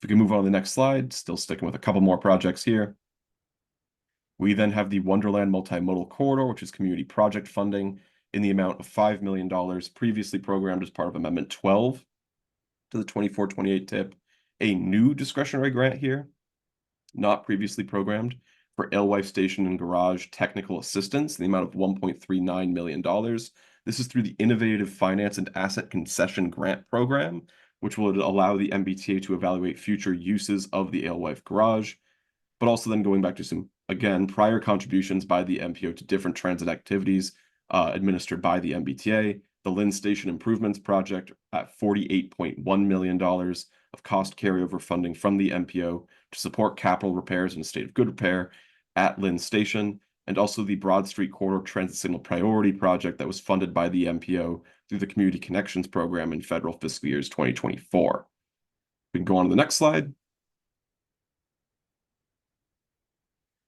we can move on to the next slide, still sticking with a couple more projects here. We then have the Wonderland Multimodal Corridor, which is community project funding in the amount of $5 million previously programmed as part of Amendment 12 to the 24-28 TIP. A new discretionary grant here, not previously programmed, for Alewife Station and Garage Technical Assistance in the amount of $1.39 million. This is through the Innovative Finance and Asset Concession Grant Program, which will allow the MBTA to evaluate future uses of the Alewife Garage, but also then going back to some, again, prior contributions by the MPO to different transit activities administered by the MBTA. The Lynn Station Improvements Project at $48.1 million of cost carryover funding from the MPO to support capital repairs and state of good repair at Lynn Station, and also the Broad Street Corridor Transit Signal Priority Project that was funded by the MPO through the Community Connections Program in federal fiscal years 2024. We can go on to the next slide.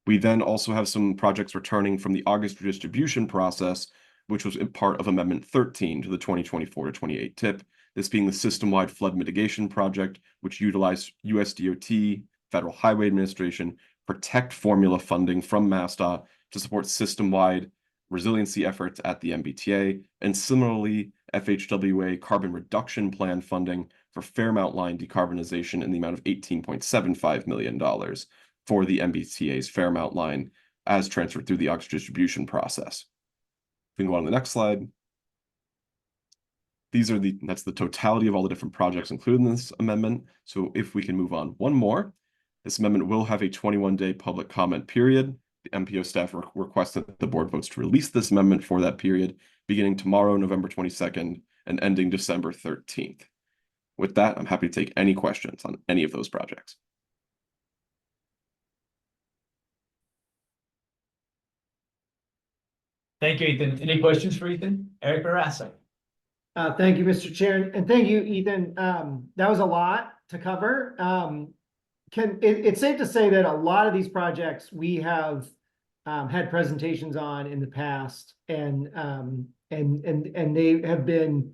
We then also have some projects returning from the August redistribution process, which was part of Amendment 13 to the 2024-28 TIP, this being the System-Wide Flood Mitigation Project, which utilized USDOT, Federal Highway Administration, Protect formula funding from MassDOT to support system-wide resiliency efforts at the MBTA, and similarly, FHWA Carbon Reduction Plan funding for Fairmount Line decarbonization in the amount of $18.75 million. for the MBTA's Fairmount line as transferred through the auction distribution process. If we can go on to the next slide. That's the totality of all the different projects included in this amendment. So if we can move on one more, this amendment will have a 21-day public comment period. The MPO staff request that the board votes to release this amendment for that period, beginning tomorrow, November 22nd, and ending December 13th. With that, I'm happy to take any questions on any of those projects. Thank you, Ethan. Any questions for Ethan? Eric Barassa. Thank you, Mr. Chair, and thank you, Ethan. That was a lot to cover. It's safe to say that a lot of these projects we have had presentations on in the past, and they have been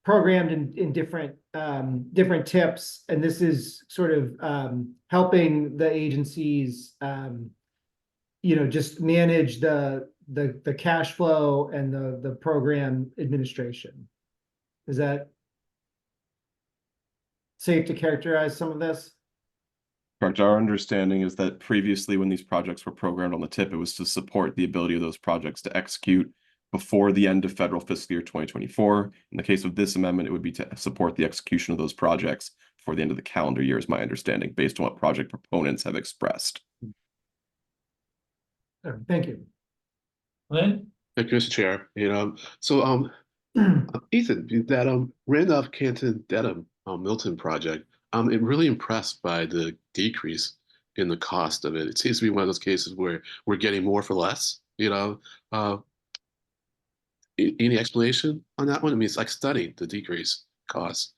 programmed in different tips, and this is sort of helping the agencies, just manage the cash flow and the program administration. Is that safe to characterize some of this? Correct. Our understanding is that previously when these projects were programmed on the tip, it was to support the ability of those projects to execute before the end of federal fiscal year 2024. In the case of this amendment, it would be to support the execution of those projects before the end of the calendar year, is my understanding, based on what project proponents have expressed. Thank you. Lynn? Thank you, Mr. Chair. Ethan, that Randolph Canton Dedham Milton project, I'm really impressed by the decrease in the cost of it. It seems to be one of those cases where we're getting more for less. Any explanation on that one? I mean, it's like stunning, the decrease cost.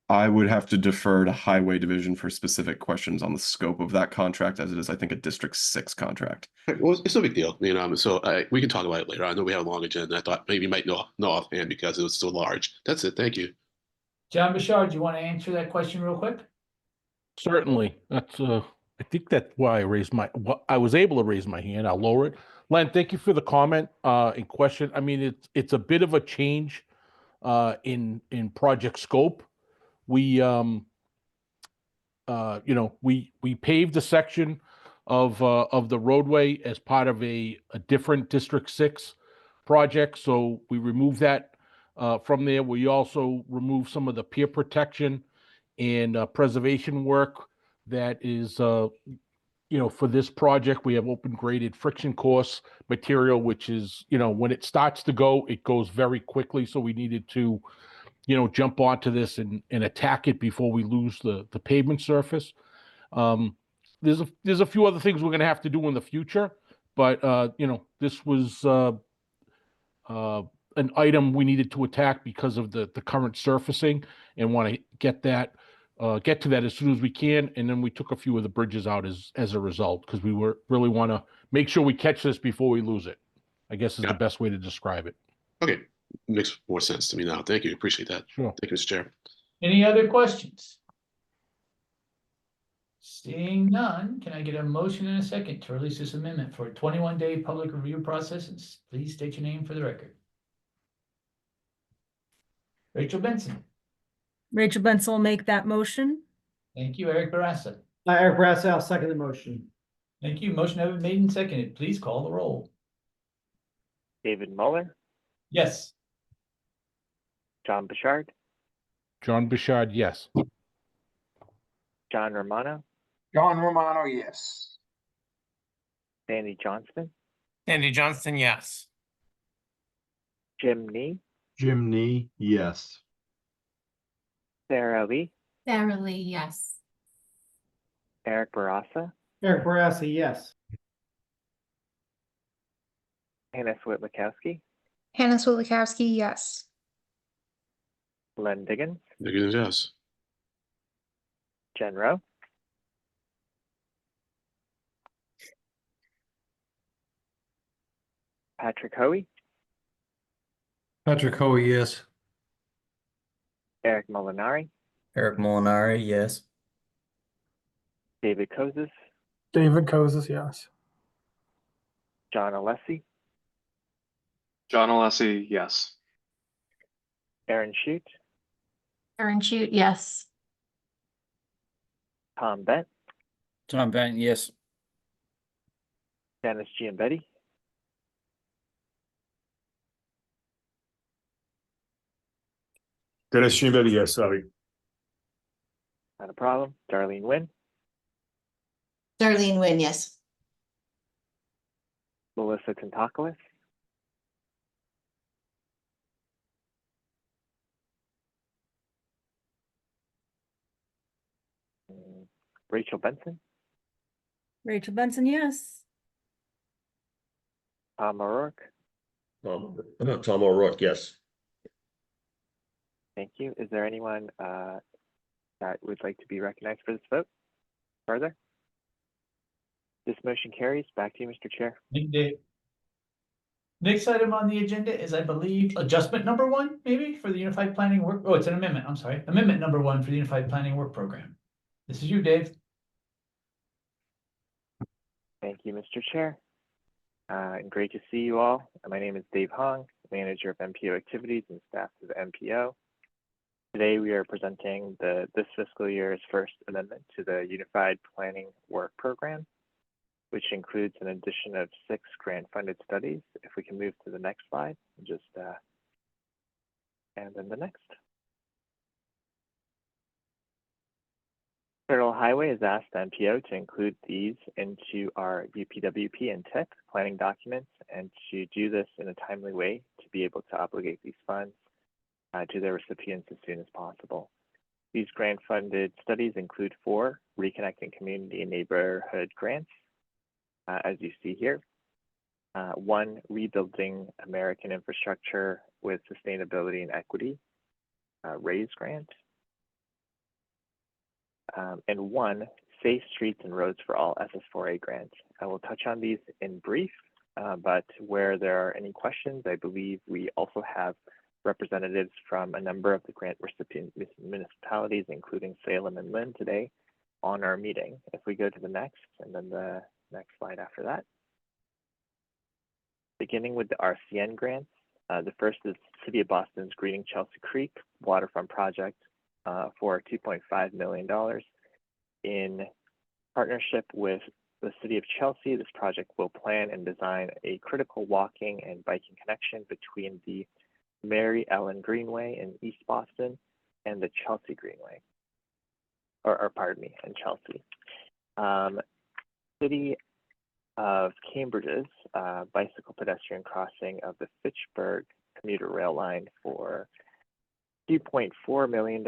I would have to defer to Highway Division for specific questions on the scope of that contract, as it is, I think, a District 6 contract. Well, it's no big deal, so we can talk about it later. I know we have a long agenda. I thought maybe you might know offhand because it was so large. That's it. Thank you. John Bouchard, do you want to answer that question real quick? Certainly. That's I think that's why I was able to raise my hand. I'll lower it. Len, thank you for the comment in question. I mean, it's a bit of a change in project scope. We we paved a section of the roadway as part of a different District 6 project, so we removed that from there. We also removed some of the peer protection and preservation work that is for this project. We have open graded friction course material, which is when it starts to go, it goes very quickly, so we needed to jump onto this and attack it before we lose the pavement surface. There's a few other things we're going to have to do in the future, but this was an item we needed to attack because of the current surfacing, and want to get to that as soon as we can. And then we took a few of the bridges out as a result, because we really want to make sure we catch this before we lose it, I guess is the best way to describe it. Okay. Makes more sense to me now. Thank you. Appreciate that. Sure. Thank you, Mr. Chair. Any other questions? Seeing none, can I get a motion and a second to release this amendment for a 21-day public review process? And please state your name for the record. Rachel Benson. Rachel Benson will make that motion. Thank you. Eric Barassa. Eric Barassa, I'll second the motion. Thank you. Motion has been made and seconded. Please call the roll. David Muller, Yes. John Bouchard, John Bouchard, yes. John Romano, John Romano, yes. Sandy Johnston, Sandy Johnston, yes. Jim Nee, Jim Nee, yes. Sarah Lee, Sarah Lee, yes. Eric Barassa, Eric Barassa, yes. Hannah Switlikowski, Hannah Switlikowski, yes. Len Diggins, Diggins, yes. Jen Rowe, Patrick Hoey, Patrick Hoey, yes. Eric Molinari, Eric Molinari, yes. David Kozis, David Kozis, yes. John Alessi, John Alessi, yes. Aaron Shute, Aaron Shute, yes. Tom Bent, Tom Benton, yes. Dennis Giambetti, Dennis Streambetter, yes, sorry. not a problem. Darlene Nguyen, Darlene Nguyen, yes. Melissa Tantakis, Rachel Benson, Rachel Benson, yes. Tom O'Rourke. Tom O'Rourke, yes. Thank you. Is there anyone that would like to be recognized for this vote? Further? This motion carries. Back to you, Mr. Chair. Thank you, Dave. Next item on the agenda is, I believe, adjustment number 1, maybe, for the Unified Planning Work. Oh, it's an amendment. I'm sorry. Amendment number 1 for the Unified Planning Work Program. This is you, Dave. Thank you, Mr. Chair. And great to see you all. My name is Dave Hong, Manager of MPO Activities and staff of the MPO. Today, we are presenting this fiscal year's first amendment to the Unified Planning Work Program, which includes an addition of 6 grant-funded studies. If we can move to the next slide, and then the next. Federal Highway has asked the MPO to include these into our UPWP and TIP planning documents, and to do this in a timely way to be able to obligate these funds to their recipients as soon as possible. These grant-funded studies include 4 Reconnecting Community and Neighborhood grants, as you see here. 1 Rebuilding American Infrastructure with Sustainability and Equity, RAISE grant. And 1 Safe Streets and Roads for All SS4A grant. I will touch on these in brief, but where there are any questions, I believe we also have representatives from a number of the grant recipient municipalities, including Salem and Lynn today on our meeting. If we go to the next, and then the next slide after that. Beginning with the RCN grants, the first is City of Boston's Greening Chelsea Creek Waterfront Project for $2.5 million. In partnership with the City of Chelsea, this project will plan and design a critical walking and biking connection between the Mary Ellen Greenway in East Boston and the Chelsea Greenway, or pardon me, and Chelsea. City of Cambridge's bicycle pedestrian crossing of the Fitchburg commuter rail line for $2.4 million.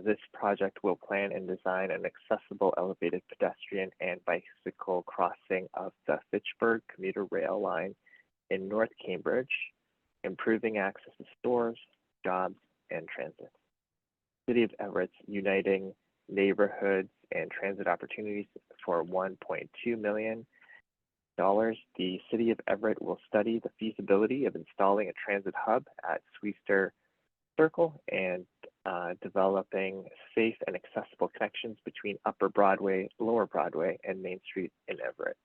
This project will plan and design an accessible elevated pedestrian and bicycle crossing of the Fitchburg commuter rail line in North Cambridge, improving access to stores, jobs, and transit. City of Everett's Uniting Neighborhoods and Transit Opportunities for $1.2 million. The City of Everett will study the feasibility of installing a transit hub at Sweester Circle and developing safe and accessible connections between Upper Broadway, Lower Broadway, and Main Street in Everett.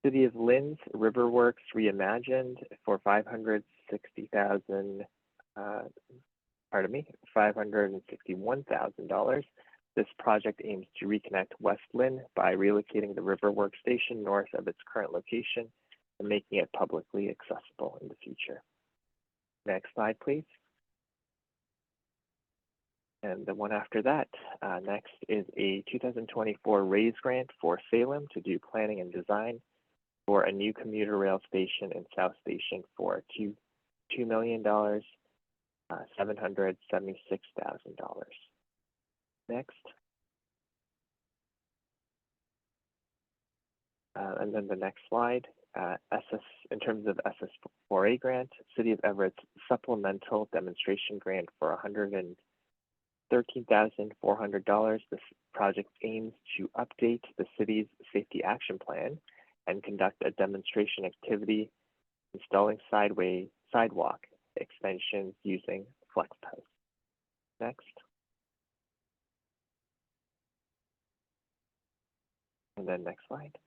City of Lynn's Riverworks Reimagined for $561,000. This project aims to reconnect West Lynn by relocating the Riverworks station north of its current location and making it publicly accessible in the future. Next slide, please. And the one after that, next is a 2024 RAISE grant for Salem to do planning and design for a new commuter rail station in South Station for $2 million, $776,000. Next. And then the next slide, in terms of SS4A grant, City of Everett's supplemental demonstration grant for $113,400. This project aims to update the city's safety action plan and conduct a demonstration activity installing sidewalk extensions using flex posts. Next. And then next slide.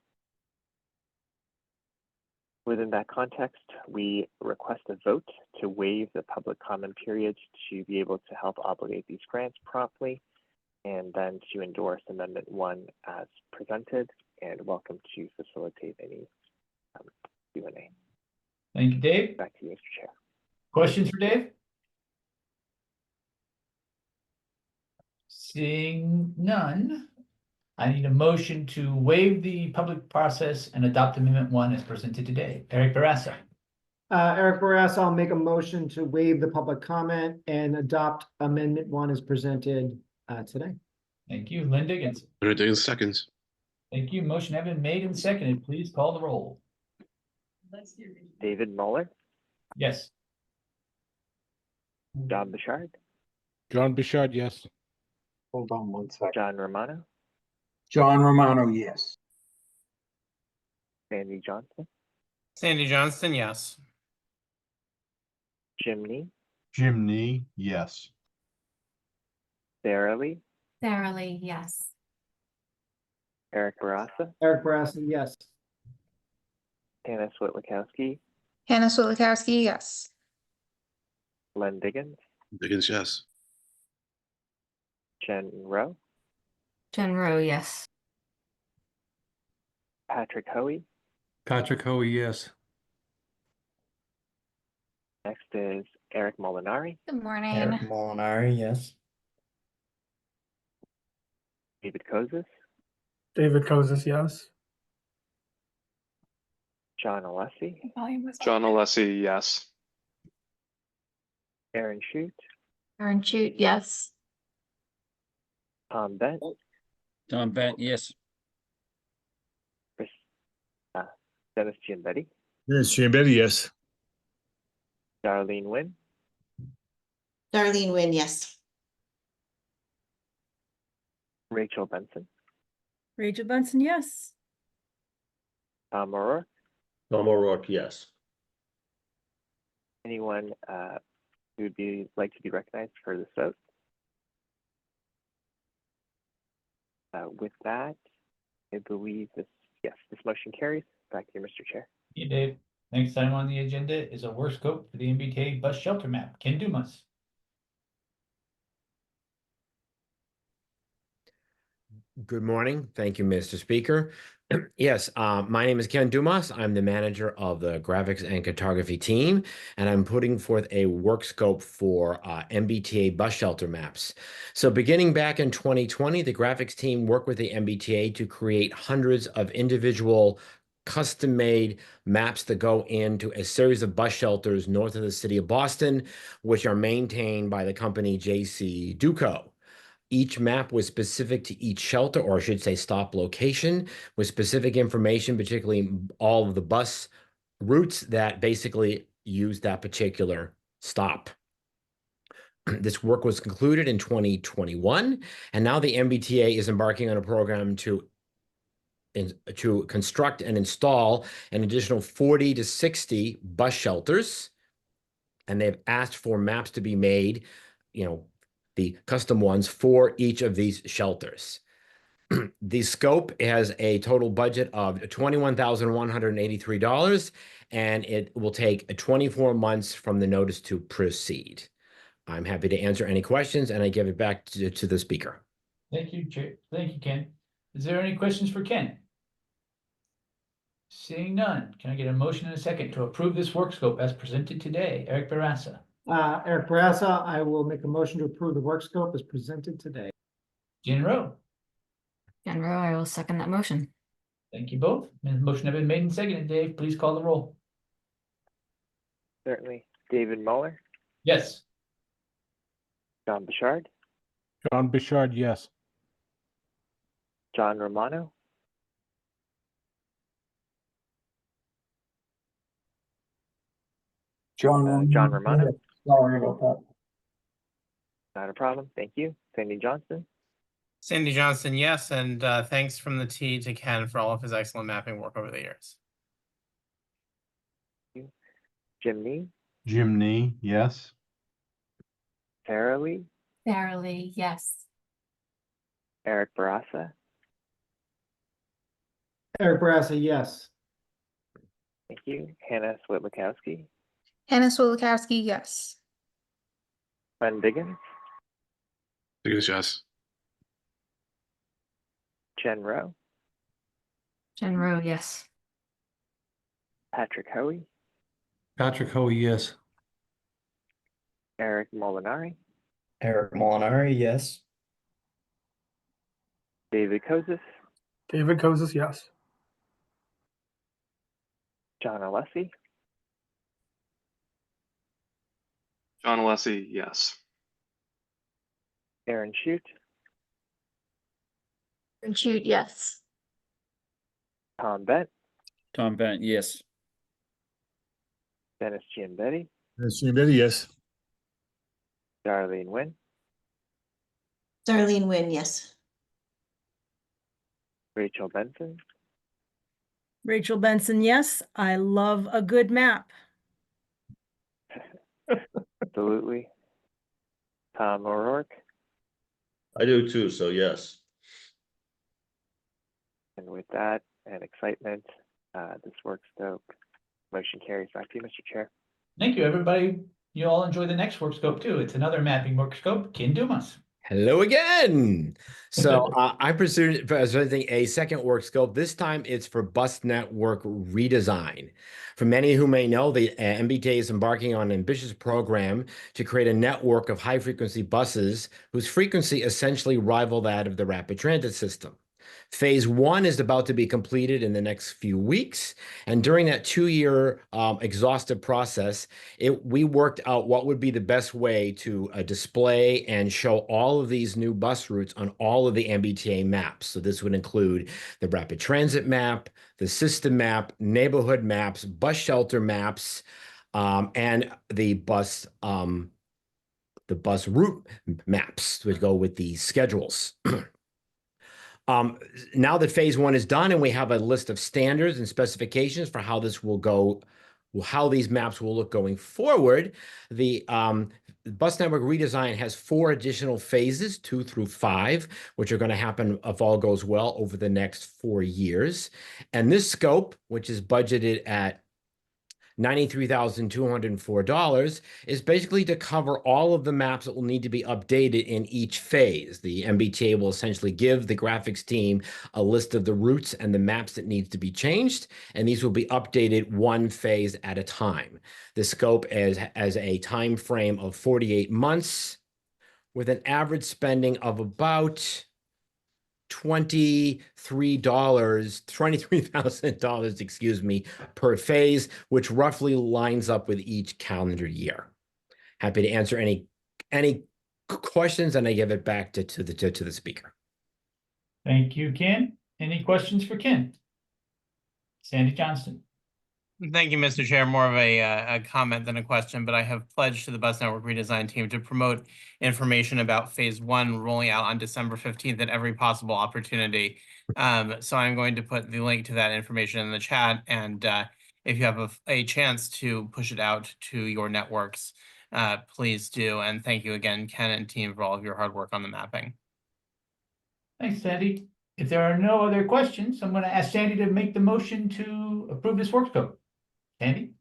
Within that context, we request a vote to waive the public comment period to be able to help obligate these grants promptly, and then to endorse Amendment 1 as presented. and welcome to facilitate any Q&A. Thank you, Dave. Back to you, Mr. Chair. Questions for Dave? Seeing none, I need a motion to waive the public process and adopt Amendment 1 as presented today. Eric Barassa. Eric Barras, I'll make a motion to waive the public comment and adopt Amendment 1 as presented today. Thank you. Lynn Diggins. Leonard Diggins seconds. Thank you. Motion has been made and seconded. Please call the roll. David Muller, Yes. John Bouchard, John Bouchard, yes. Hold on one second. John Romano, John Romano, yes. Sandy Johnson, Sandy Johnston, yes. Jim Nee, Jim Nee, yes. Sarah Lee, Sarah Lee, yes. Eric Barassa, Eric Barras, yes. Hannah Switlikowski, Hannah Switlikowski, yes. Len Diggins, Diggins, yes. Jen Rowe, Jen Rowe, yes. Patrick Hoey. Patrick Hoey, yes. Next is Eric Molinari, Good morning. Eric Molinari, yes. David Kozis, David Kozis, yes. John Alessi, John Alessi, yes. Aaron Shute, Aaron Shute, yes. Tom Bent, Tom Bent, yes. Dennis Giambetti, Dennis Giambetti, yes. Darlene Nguyen, Darlene Nguyen, yes. Rachel Benson, Rachel Benson, yes. Tom O'Rourke. Tom O'Rourke, yes. Anyone who would like to be recognized for this vote? With that, I believe this motion carries. Back to you, Mr. Chair. Thank you, Dave. Next item on the agenda is a work scope for the MBTA bus shelter map. Ken Dumas. Good morning. Thank you, Mr. Speaker. Yes, my name is Ken Dumas. I'm the manager of the graphics and cartography team, and I'm putting forth a work scope for MBTA bus shelter maps. So beginning back in 2020, the graphics team worked with the MBTA to create hundreds of individual custom-made maps that go into a series of bus shelters north of the city of Boston, which are maintained by the company J.C. Duco. Each map was specific to each shelter, or I should say stop location, with specific information, particularly all of the bus routes that basically use that particular stop. This work was concluded in 2021, and now the MBTA is embarking on a program to construct and install an additional 40 to 60 bus shelters, and they've asked for maps to be made, the custom ones for each of these shelters. The scope has a total budget of $21,183, and it will take 24 months from the notice to proceed. I'm happy to answer any questions, and I give it back to the speaker. Thank you, Chair. Thank you, Ken. Is there any questions for Ken? Seeing none, can I get a motion and a second to approve this work scope as presented today? Eric Barassa. Eric Barassa, I will make a motion to approve the work scope as presented today. Jen Rowe. Jen Rowe, I will second that motion. Thank you both. Motion has been made and seconded. Dave, please call the roll. Certainly. David Muller, Yes. John Bouchard, John Bouchard, yes. John Romano, John Romano. Sorry about that. Not a problem. Thank you. Sandy Johnston, Sandy Johnston, yes, and thanks from the T to Ken for all of his excellent mapping work over the years. Jim Nee, Jim Nee, yes. Sarah Lee, Sarah Lee, yes. Eric Barassa, Eric Barassa, yes. thank you. Hannah Switlikowski, Hannah Switlikowski, yes. Len Diggins, Diggins, yes. Jen Rowe, Jen Rowe, yes. Patrick Hoey, Patrick Hoey, yes. Eric Molinari, Eric Molinari, yes. David Kozis, David Kozis, yes. John Alessi, John Alessi, yes. Aaron Shute, Aaron Shute, yes. Tom Bent, Tom Bent, yes. Dennis Giambetti, Dennis Giambetti, yes. Darlene Nguyen, Darlene Nguyen, yes. Rachel Benson, Rachel Benson, yes. I love a good map. absolutely. Tom O'Rourke, I do too, so yes. and with that and excitement, this work scope motion carries. Back to you, Mr. Chair. Thank you, everybody. You all enjoy the next work scope too. It's another mapping work scope. Ken Dumas. Hello again. So I'm presenting a second work scope. This time it's for bus network redesign. For many who may know, the MBTA is embarking on an ambitious program to create a network of high-frequency buses whose frequency essentially rival that of the rapid transit system. Phase 1 is about to be completed in the next few weeks. And during that 2-year exhaustive process, we worked out what would be the best way to display and show all of these new bus routes on all of the MBTA maps. So this would include the rapid transit map, the system map, neighborhood maps, bus shelter maps, and the bus route maps which go with the schedules. Now that phase 1 is done and we have a list of standards and specifications for how this will go, how these maps will look going forward, the bus network redesign has 4 additional phases, 2 through 5, which are going to happen, if all goes well, over the next 4 years. And this scope, which is budgeted at $93,204, is basically to cover all of the maps that will need to be updated in each phase. The MBTA will essentially give the graphics team a list of the routes and the maps that needs to be changed, and these will be updated 1 phase at a time. The scope has a time frame of 48 months with an average spending of about $23,000, excuse me, per phase, which roughly lines up with each calendar year. Happy to answer any questions, and I give it back to the speaker. Thank you, Ken. Any questions for Ken? Sandy Johnston. Thank you, Mr. Chair. More of a comment than a question, but I have pledged to the bus network redesign team to promote information about phase 1 rolling out on December 15th at every possible opportunity. So I'm going to put the link to that information in the chat, and if you have a chance to push it out to your networks, please do. And thank you again, Ken and team, for all of your hard work on the mapping. Thanks, Sandy. If there are no other questions, I'm going to ask Sandy to make the motion to approve this work scope. Sandy?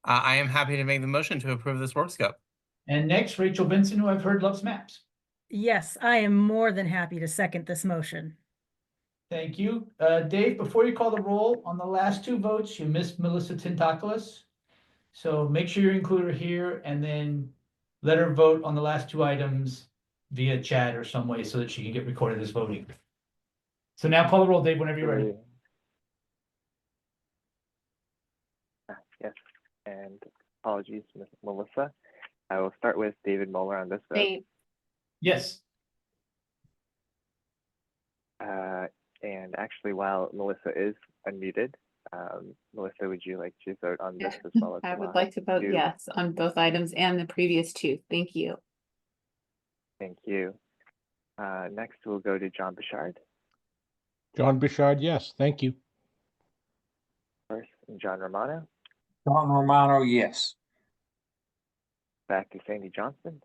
I am happy to make the motion to approve this work scope. And next, Rachel Benson, who I've heard loves maps. Yes, I am more than happy to second this motion. Thank you. Dave, before you call the roll, on the last 2 votes, you missed Melissa Tintakoulis. So make sure you include her here and then let her vote on the last 2 items via chat or some way so that she can get recorded as voting. So now call the roll, Dave, whenever you're ready. Yes, and apologies, Ms. Melissa. I will start with David Moeller on this vote. Dave, Yes. And actually, while Melissa is unmuted, Melissa, would you like to vote on this as well as I the would last like to vote 2? yes on both items and the previous 2. Thank you. Thank you. Next, we'll go to John Bouchard John Bouchard, yes. Thank you. first, and John Romano. John Romano, yes. Back to Sandy Johnston,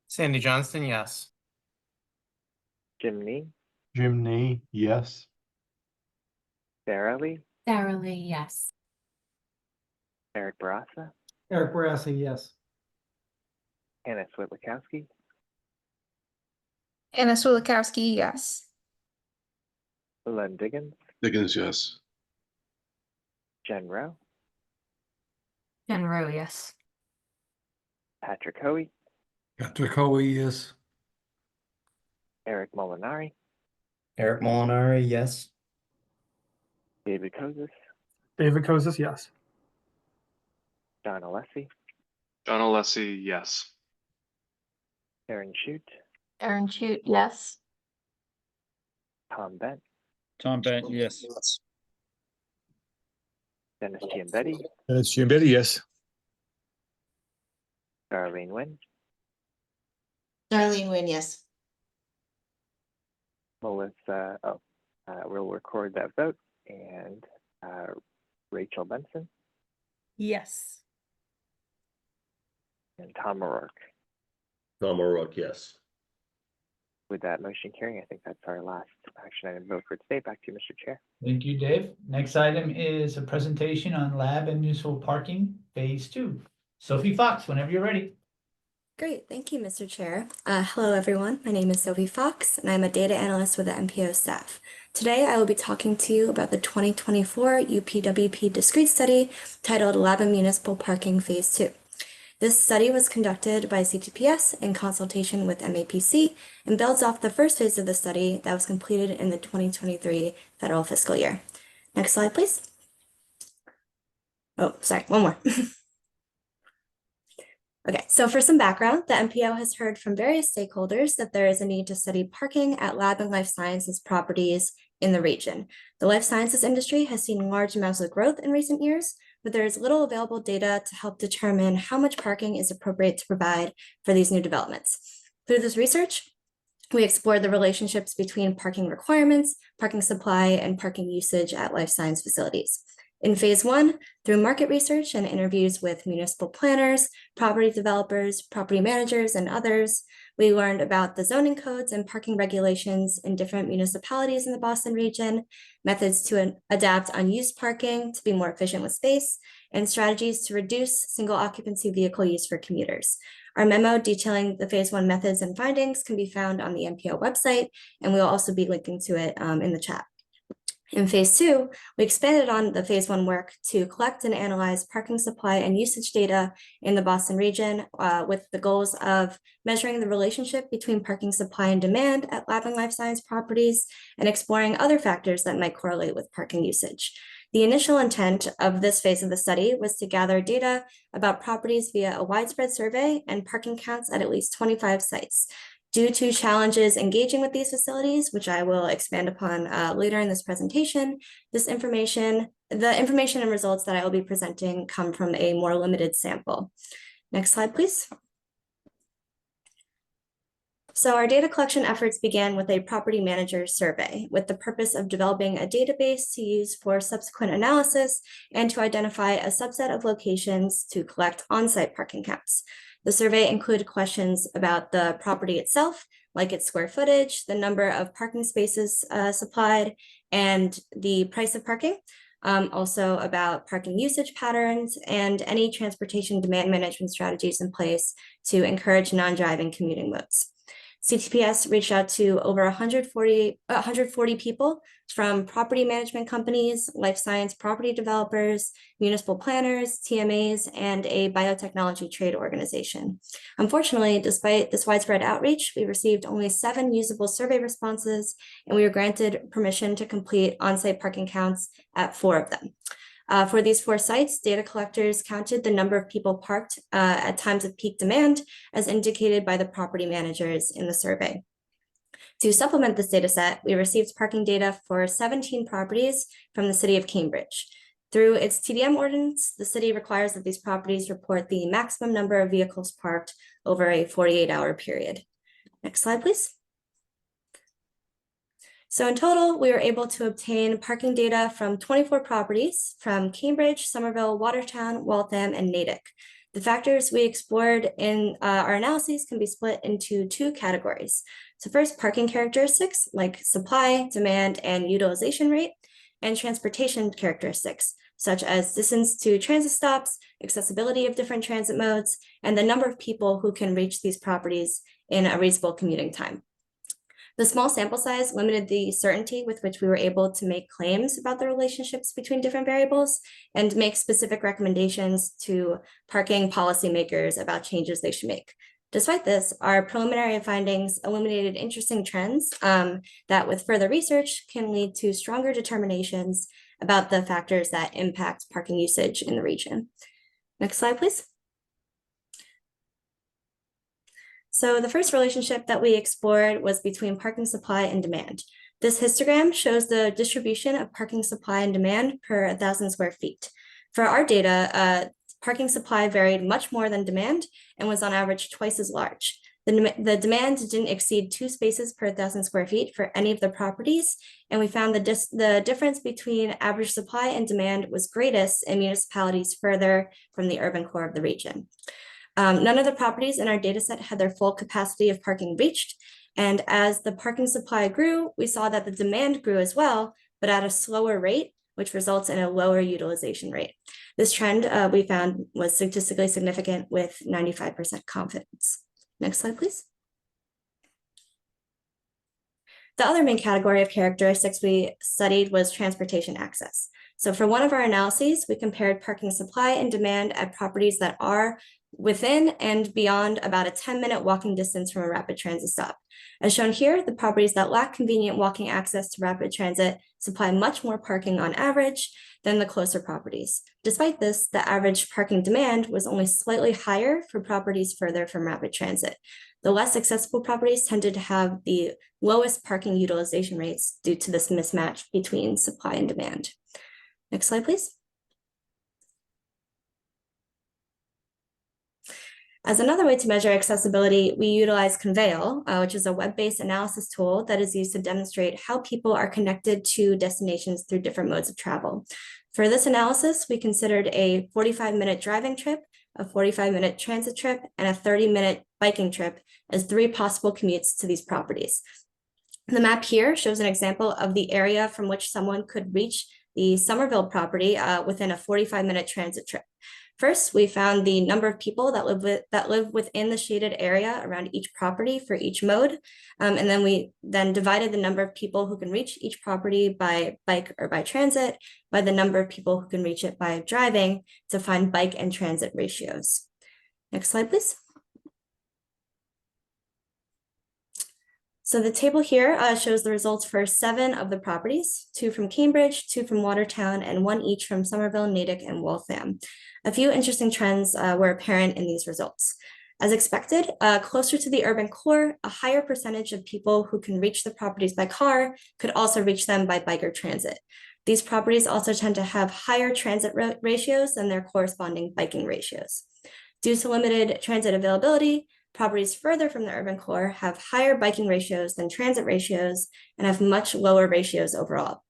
Sandy Johnston, yes. Jim Nee, Jim Nee, yes. Sarah Lee, Sarah Lee, yes. Eric Barassa, Eric Barassi, yes. Anna Switlikowski, Anna Swilikowski, yes. Len Diggins, Diggins, yes. Jen Rowe, Jen Rowe, yes. Patrick Hoey, Patrick Hoey, yes. Eric Molinari, Eric Molinari, yes. David Kozis, David Kozis, yes. John Alessi, John Alessi, yes. Aaron Shute, Aaron Shute, yes. Tom Bent, Tom Benton, yes. Dennis Giambetti, Dennis Giambetti, yes. Darlene Nguyen, Darlene Nguyen, yes. Melissa, we'll record that vote, and Rachel Benson Yes. and Tom O'Rourke. Tom O'Rourke, yes. With that motion carrying, I think that's our last action item vote for today. Back to you, Mr. Chair. Thank you, Dave. Next item is a presentation on lab and municipal parking, phase 2. Sophie Fox, whenever you're ready. Great, thank you, Mr. Chair. Hello, everyone. My name is Sophie Fox, and I'm a data analyst with the MPO staff. Today, I will be talking to you about the 2024 UPWP discrete study titled Lab and Municipal Parking Phase 2. This study was conducted by CTPS in consultation with MAPC and builds off the first phase of the study that was completed in the 2023 federal fiscal year. Next slide, please. Oh, sorry, one more. Okay, so for some background, the MPO has heard from various stakeholders that there is a need to study parking at lab and life sciences properties in the region. The life sciences industry has seen large amounts of growth in recent years, but there is little available data to help determine how much parking is appropriate to provide for these new developments. Through this research, we explored the relationships between parking requirements, parking supply, and parking usage at life science facilities. In phase 1, through market research and interviews with municipal planners, property developers, property managers, and others, we learned about the zoning codes and parking regulations in different municipalities in the Boston region, methods to adapt unused parking to be more efficient with space, and strategies to reduce single occupancy vehicle use for commuters. Our memo detailing the phase 1 methods and findings can be found on the MPO website, and we'll also be linking to it in the chat. In phase 2, we expanded on the phase 1 work to collect and analyze parking supply and usage data in the Boston region with the goals of measuring the relationship between parking supply and demand at lab and life science properties and exploring other factors that might correlate with parking usage. The initial intent of this phase of the study was to gather data about properties via a widespread survey and parking counts at least 25 sites. Due to challenges engaging with these facilities, which I will expand upon later in this presentation, the information and results that I will be presenting come from a more limited sample. Next slide, please. So our data collection efforts began with a property manager survey with the purpose of developing a database to use for subsequent analysis and to identify a subset of locations to collect on-site parking counts. The survey included questions about the property itself, like its square footage, the number of parking spaces supplied, and the price of parking. Also about parking usage patterns and any transportation demand management strategies in place to encourage non-driving commuting modes. CTPS reached out to over 140 people from property management companies, life science property developers, municipal planners, TMAs, and a biotechnology trade organization. Unfortunately, despite this widespread outreach, we received only 7 usable survey responses, and we were granted permission to complete on-site parking counts at 4 of them. For these 4 sites, data collectors counted the number of people parked at times of peak demand, as indicated by the property managers in the survey. To supplement this data set, we received parking data for 17 properties from the city of Cambridge. Through its TDM ordinance, the city requires that these properties report the maximum number of vehicles parked over a 48-hour period. Next slide, please. So in total, we were able to obtain parking data from 24 properties from Cambridge, Somerville, Watertown, Waltham, and Natick. The factors we explored in our analyses can be split into 2 categories. So first, parking characteristics like supply, demand, and utilization rate, and transportation characteristics such as distance to transit stops, accessibility of different transit modes, and the number of people who can reach these properties in a reasonable commuting time. The small sample size limited the certainty with which we were able to make claims about the relationships between different variables and make specific recommendations to parking policymakers about changes they should make. Despite this, our preliminary findings illuminated interesting trends that with further research can lead to stronger determinations about the factors that impact parking usage in the region. Next slide, please. So the first relationship that we explored was between parking supply and demand. This histogram shows the distribution of parking supply and demand per 1,000 square feet. For our data, parking supply varied much more than demand and was on average twice as large. The demand didn't exceed 2 spaces per 1,000 square feet for any of the properties, and we found the difference between average supply and demand was greatest in municipalities further from the urban core of the region. None of the properties in our data set had their full capacity of parking reached, and as the parking supply grew, we saw that the demand grew as well, but at a slower rate, which results in a lower utilization rate. This trend we found was statistically significant with 95% confidence. Next slide, please. The other main category of characteristics we studied was transportation access. So for one of our analyses, we compared parking supply and demand at properties that are within and beyond about a 10-minute walking distance from a rapid transit stop. As shown here, the properties that lack convenient walking access to rapid transit supply much more parking on average than the closer properties. Despite this, the average parking demand was only slightly higher for properties further from rapid transit. The less accessible properties tended to have the lowest parking utilization rates due to this mismatch between supply and demand. Next slide, please. As another way to measure accessibility, we utilize Conveil, which is a web-based analysis tool that is used to demonstrate how people are connected to destinations through different modes of travel. For this analysis, we considered a 45-minute driving trip, a 45-minute transit trip, and a 30-minute biking trip as 3 possible commutes to these properties. The map here shows an example of the area from which someone could reach the Somerville property within a 45-minute transit trip. First, we found the number of people that live within the shaded area around each property for each mode. And then we divided the number of people who can reach each property by bike or by transit by the number of people who can reach it by driving to find bike and transit ratios. Next slide, please. So the table here shows the results for 7 of the properties, 2 from Cambridge, 2 from Watertown, and 1 each from Somerville, Natick, and Waltham. A few interesting trends were apparent in these results. As expected, closer to the urban core, a higher percentage of people who can reach the properties by car could also reach them by bike or transit. These properties also tend to have higher transit ratios than their corresponding biking ratios. Due to limited transit availability, properties further from the urban core have higher biking ratios than transit ratios and have much lower ratios overall.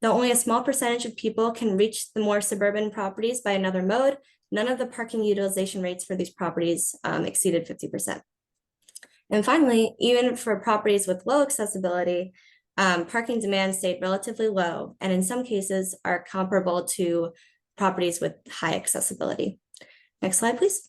Though only a small percentage of people can reach the more suburban properties by another mode, none of the parking utilization rates for these properties exceeded 50%. And finally, even for properties with low accessibility, parking demand stayed relatively low, and in some cases are comparable to properties with high accessibility. Next slide, please.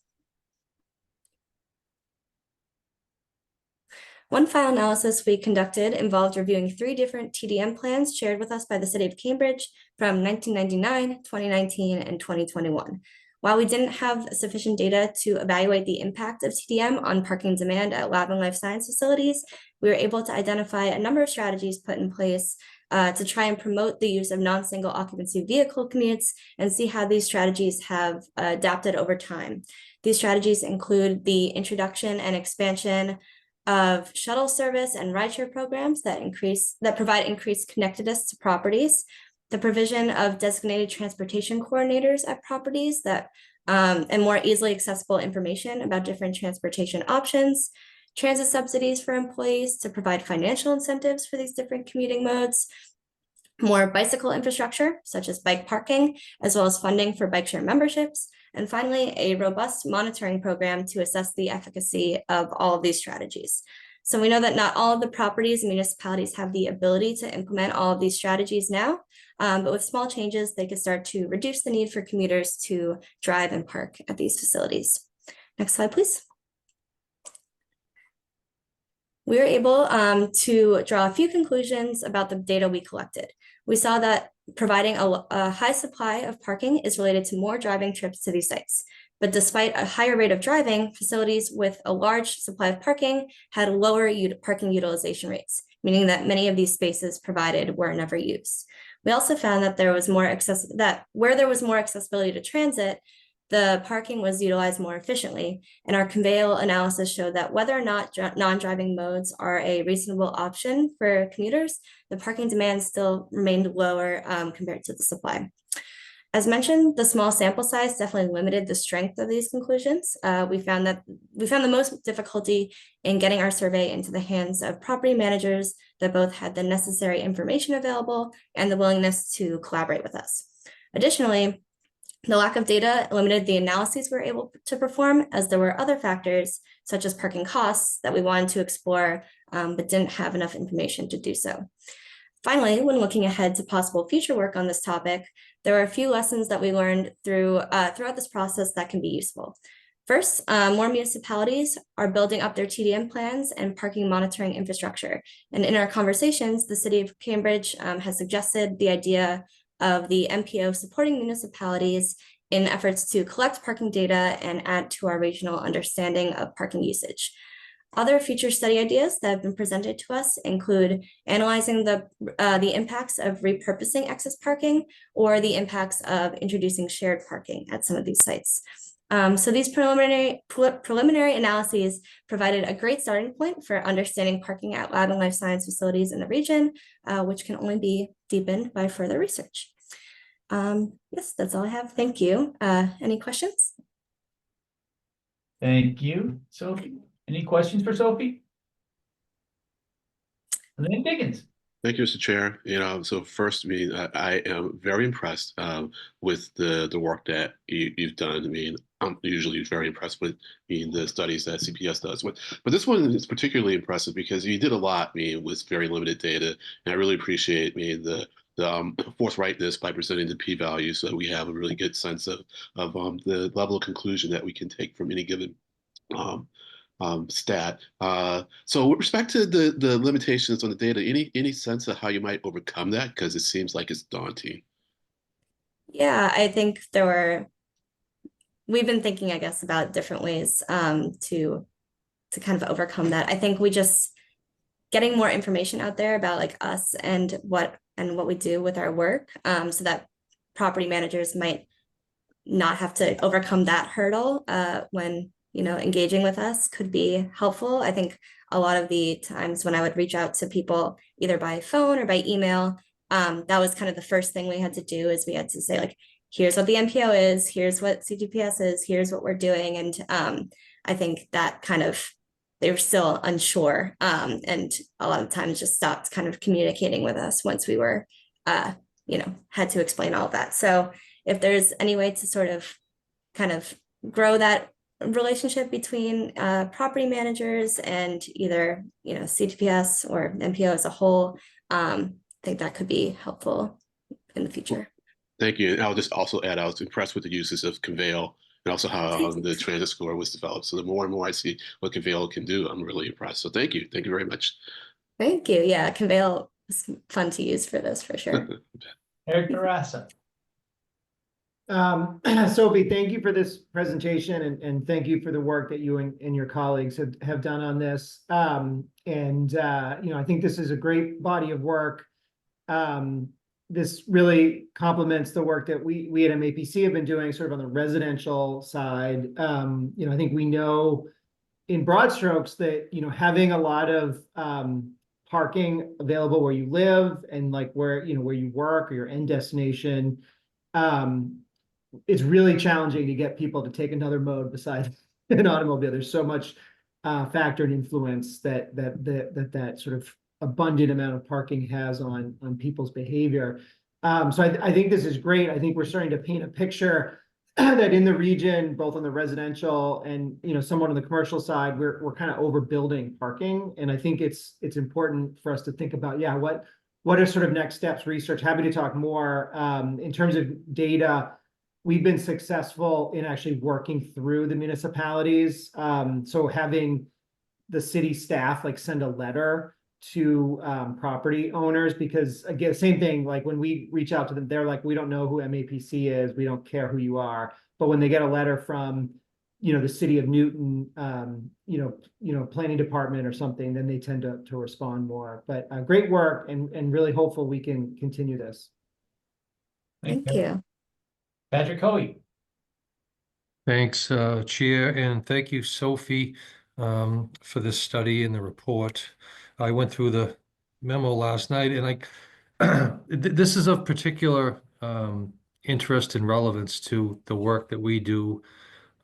One final analysis we conducted involved reviewing 3 different TDM plans shared with us by the City of Cambridge from 1999, 2019, and 2021. While we didn't have sufficient data to evaluate the impact of TDM on parking demand at lab and life science facilities, we were able to identify a number of strategies put in place to try and promote the use of non-single occupancy vehicle commutes and see how these strategies have adapted over time. These strategies include the introduction and expansion of shuttle service and rideshare programs that provide increased connectedness to properties, the provision of designated transportation coordinators at properties and more easily accessible information about different transportation options, transit subsidies for employees to provide financial incentives for these different commuting modes, more bicycle infrastructure, such as bike parking, as well as funding for bike share memberships, and finally, a robust monitoring program to assess the efficacy of all of these strategies. So we know that not all of the properties and municipalities have the ability to implement all of these strategies now, but with small changes, they could start to reduce the need for commuters to drive and park at these facilities. Next slide, please. we were able to draw a few conclusions about the data we collected. We saw that providing a high supply of parking is related to more driving trips to these sites. But despite a higher rate of driving, facilities with a large supply of parking had lower parking utilization rates, meaning that many of these spaces provided were never used. We also found that where there was more accessibility to transit, the parking was utilized more efficiently, and our conveyor analysis showed that whether or not non-driving modes are a reasonable option for commuters, the parking demand still remained lower compared to the supply. As mentioned, the small sample size definitely limited the strength of these conclusions. We found the most difficulty in getting our survey into the hands of property managers that both had the necessary information available and the willingness to collaborate with us. Additionally, the lack of data limited the analyses we were able to perform, as there were other factors such as parking costs that we wanted to explore, but didn't have enough information to do so. Finally, when looking ahead to possible future work on this topic, there are a few lessons that we learned throughout this process that can be useful. First, more municipalities are building up their TDM plans and parking monitoring infrastructure. And in our conversations, the City of Cambridge has suggested the idea of the MPO supporting municipalities in efforts to collect parking data and add to our regional understanding of parking usage. Other future study ideas that have been presented to us include analyzing the impacts of repurposing excess parking or the impacts of introducing shared parking at some of these sites. So these preliminary analyses provided a great starting point for understanding parking at lab and life science facilities in the region, which can only be deepened by further research. Yes, that's all I have. Thank you. Any questions? Thank you, Sophie. Any questions for Sophie? And then Diggins. Thank you, Mr. Chair. So first, I am very impressed with the work that you've done. I'm usually very impressed with the studies that CPS does. But this one is particularly impressive because you did a lot with very limited data. And I really appreciate the forthrightness by presenting the p-value so that we have a really good sense of the level of conclusion that we can take from any given stat. So with respect to the limitations on the data, any sense of how you might overcome that? Because it seems like it's daunting. Yeah, I think we've been thinking, I guess, about different ways to kind of overcome that. I think we just getting more information out there about like us and what we do with our work, so that property managers might not have to overcome that hurdle when engaging with us could be helpful. I think a lot of the times when I would reach out to people either by phone or by email, that was kind of the first thing we had to do, is we had to say like, here's what the MPO is, here's what CGPS is, here's what we're doing. And I think that they were still unsure, and a lot of times just stopped kind of communicating with us once we were, had to explain all of that. So if there's any way to sort of kind of grow that relationship between property managers and either CGPS or MPO as a whole, I think that could be helpful in the future. Thank you. And I'll just also add, I was impressed with the uses of Conveil and also how the transit score was developed. So the more and more I see what Conveil can do, I'm really impressed. So thank you. Thank you very much. Thank you. Yeah, Conveil is fun to use for this for sure. Eric Terrassa. Sophie, thank you for this presentation and thank you for the work that you and your colleagues have done on this. I think this is a great body of work. This really complements the work that we at MAPC have been doing sort of on the residential side. I think we know in broad strokes that, having a lot of parking available where you live and like where you work or your end destination, it's really challenging to get people to take another mode besides an automobile. There's so much factor and influence that sort of abundant amount of parking has on people's behavior. So I think this is great. I think we're starting to paint a picture that in the region, both on the residential and somewhat on the commercial side, we're kind of overbuilding parking. And I think it's important for us to think about, what are sort of next steps, research. Happy to talk more. In terms of data, we've been successful in actually working through the municipalities. So having the city staff like send a letter to property owners, because again, same thing, like when we reach out to them, they're like, we don't know who MAPC is, we don't care who you are. But when they get a letter from, the city of Newton, planning department or something, then they tend to respond more. But great work, and really hopeful we can continue this. Thank you. Patrick Hoey. Thanks, Chair, and thank you, Sophie, for this study and the report. I went through the memo last night, and this is of particular interest and relevance to the work that we do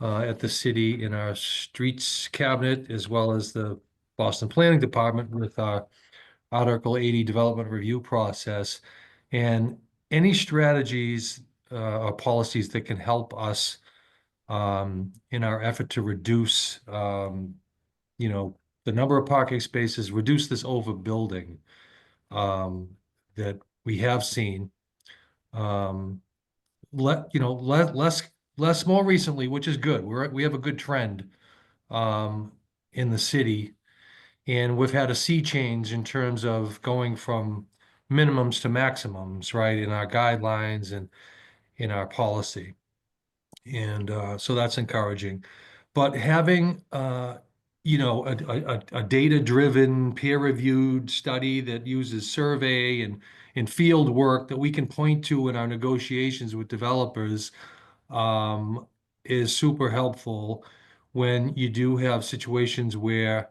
at the city in our streets cabinet, as well as the Boston Planning Department with our Article 80 development review process, and any strategies or policies that can help us in our effort to reduce, the number of parking spaces, reduce this overbuilding that we have seen. Less more recently, which is good. We have a good trend in the city, and we've had a sea change in terms of going from minimums to maximums, right, in our guidelines and in our policy. And so that's encouraging. But having a data-driven, peer-reviewed study that uses survey and field work that we can point to in our negotiations with developers is super helpful when you do have situations where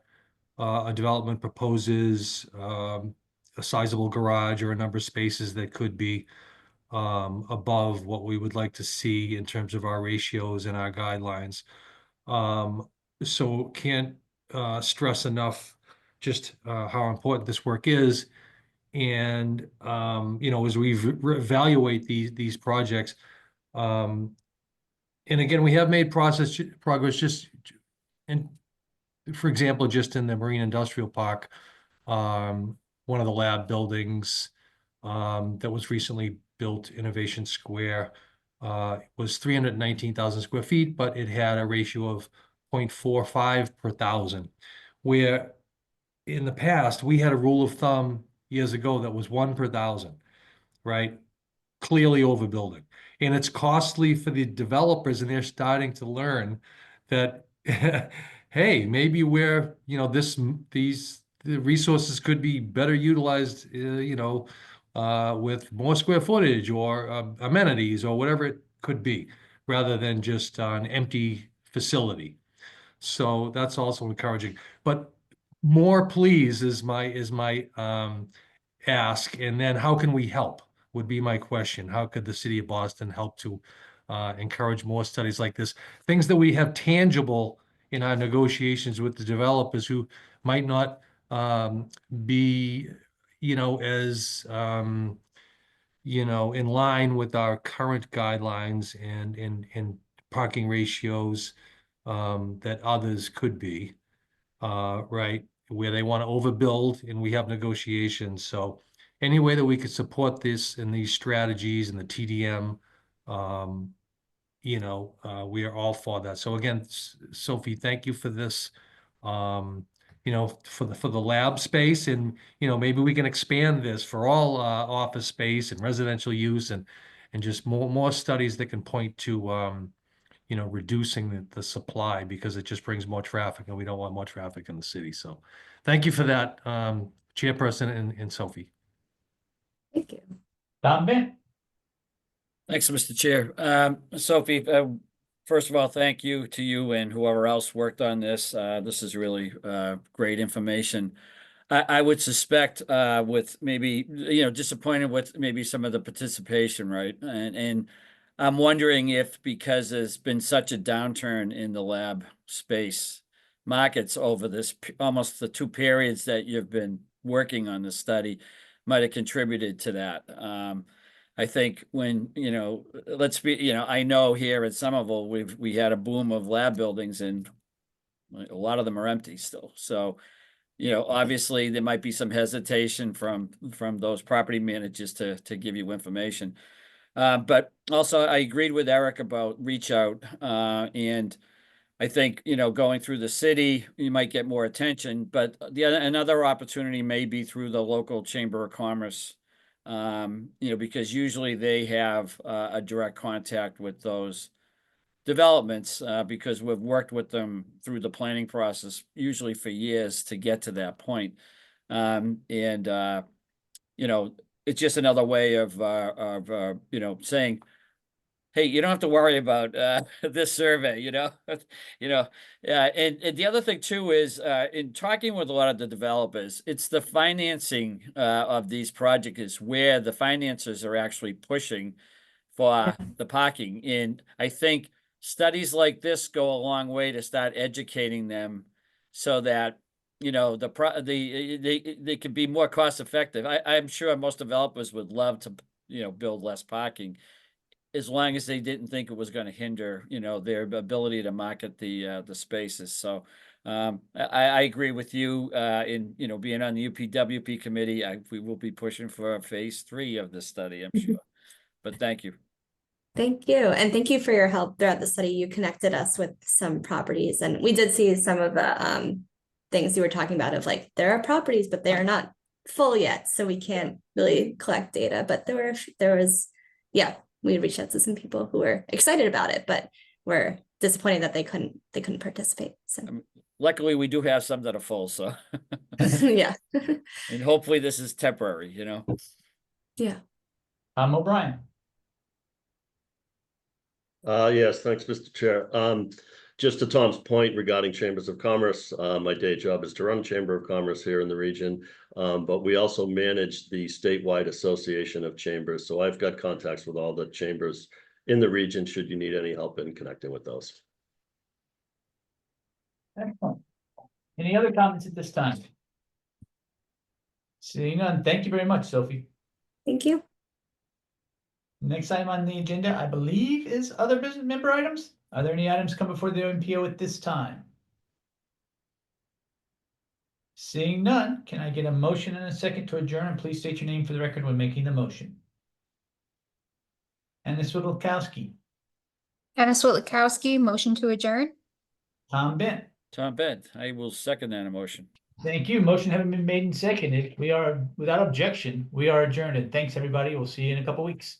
a development proposes a sizable garage or a number of spaces that could be above what we would like to see in terms of our ratios and our guidelines. So can't stress enough just how important this work is. And, as we evaluate these projects, and again, we have made progress just in, for example, just in the Marine Industrial Park, one of the lab buildings that was recently built, Innovation Square, was 319,000 square feet, but it had a ratio of 0.45 per thousand, where in the past, we had a rule of thumb years ago that was 1 per thousand, right? Clearly overbuilding. And it's costly for the developers, and they're starting to learn that, hey, maybe where, the resources could be better utilized, with more square footage or amenities or whatever it could be, rather than just an empty facility. So that's also encouraging. But more, please, is my ask. And then how can we help would be my question. How could the city of Boston help to encourage more studies like this? Things that we have tangible in our negotiations with the developers who might not be, as, in line with our current guidelines and parking ratios that others could be, right? Where they want to overbuild and we have negotiations. So any way that we could support this and these strategies and the TDM, we are all for that. So again, Sophie, thank you for this, for the lab space, and, maybe we can expand this for all office space and residential use and just more studies that can point to, reducing the supply, because it just brings more traffic, and we don't want more traffic in the city. So thank you for that, Chairperson and Sophie. Thank you. Don Ben. Thanks, Mr. Chair. Sophie, first of all, thank you to you and whoever else worked on this. This is really great information. I would suspect with maybe, disappointed with maybe some of the participation, right? And I'm wondering if, because there's been such a downturn in the lab space markets over this almost the 2 periods that you've been working on the study, might have contributed to that. I think when, let's be, I know here at Somerville, we had a boom of lab buildings, and a lot of them are empty still. So, obviously there might be some hesitation from those property managers to give you information. But also I agreed with Eric about reach out, and I think, going through the city, you might get more attention, but another opportunity may be through the local Chamber of Commerce. Because usually they have a direct contact with those developments, because we've worked with them through the planning process, usually for years to get to that point. It's just another way of saying, hey, you don't have to worry about this survey, and the other thing too is in talking with a lot of the developers, it's the financing of these projects is where the financiers are actually pushing for the parking. And I think studies like this go a long way to start educating them so that they can be more cost effective. I'm sure most developers would love to build less parking, as long as they didn't think it was going to hinder, their ability to market the spaces. So I agree with you in, being on the UPWP committee. We will be pushing for phase 3 of this study, I'm sure. But thank you. Thank you. And thank you for your help throughout the study. You connected us with some properties, and we did see some of the things you were talking about of like, there are properties, but they are not full yet. So we can't really collect data, but we reached out to some people who were excited about it, but were disappointed that they couldn't participate. So luckily we do have some that are full, so yeah. And hopefully this is temporary, Yeah. O'Brien. Yes, thanks, Mr. Chair. Just to Tom's point regarding chambers of commerce, my day job is to run Chamber of Commerce here in the region, but we also manage the statewide association of chambers. So I've got contacts with all the chambers in the region, should you need any help in connecting with those. Excellent. Any other comments at this time? Seeing none, thank you very much, Sophie. Thank you. Next item on the agenda, I believe, is other business member items. Are there any items come before the MPO at this time? Seeing none, can I get a motion and a second to adjourn? And please state your name for the record when making the motion. Ms. Witkowski. Dennis Witkowski, motion to adjourn. Tom Bent. Tom Bent, I will second that motion. Thank you. Motion having been made and seconded. We are, without objection, we are adjourned. And thanks, everybody. We'll see you in a couple weeks.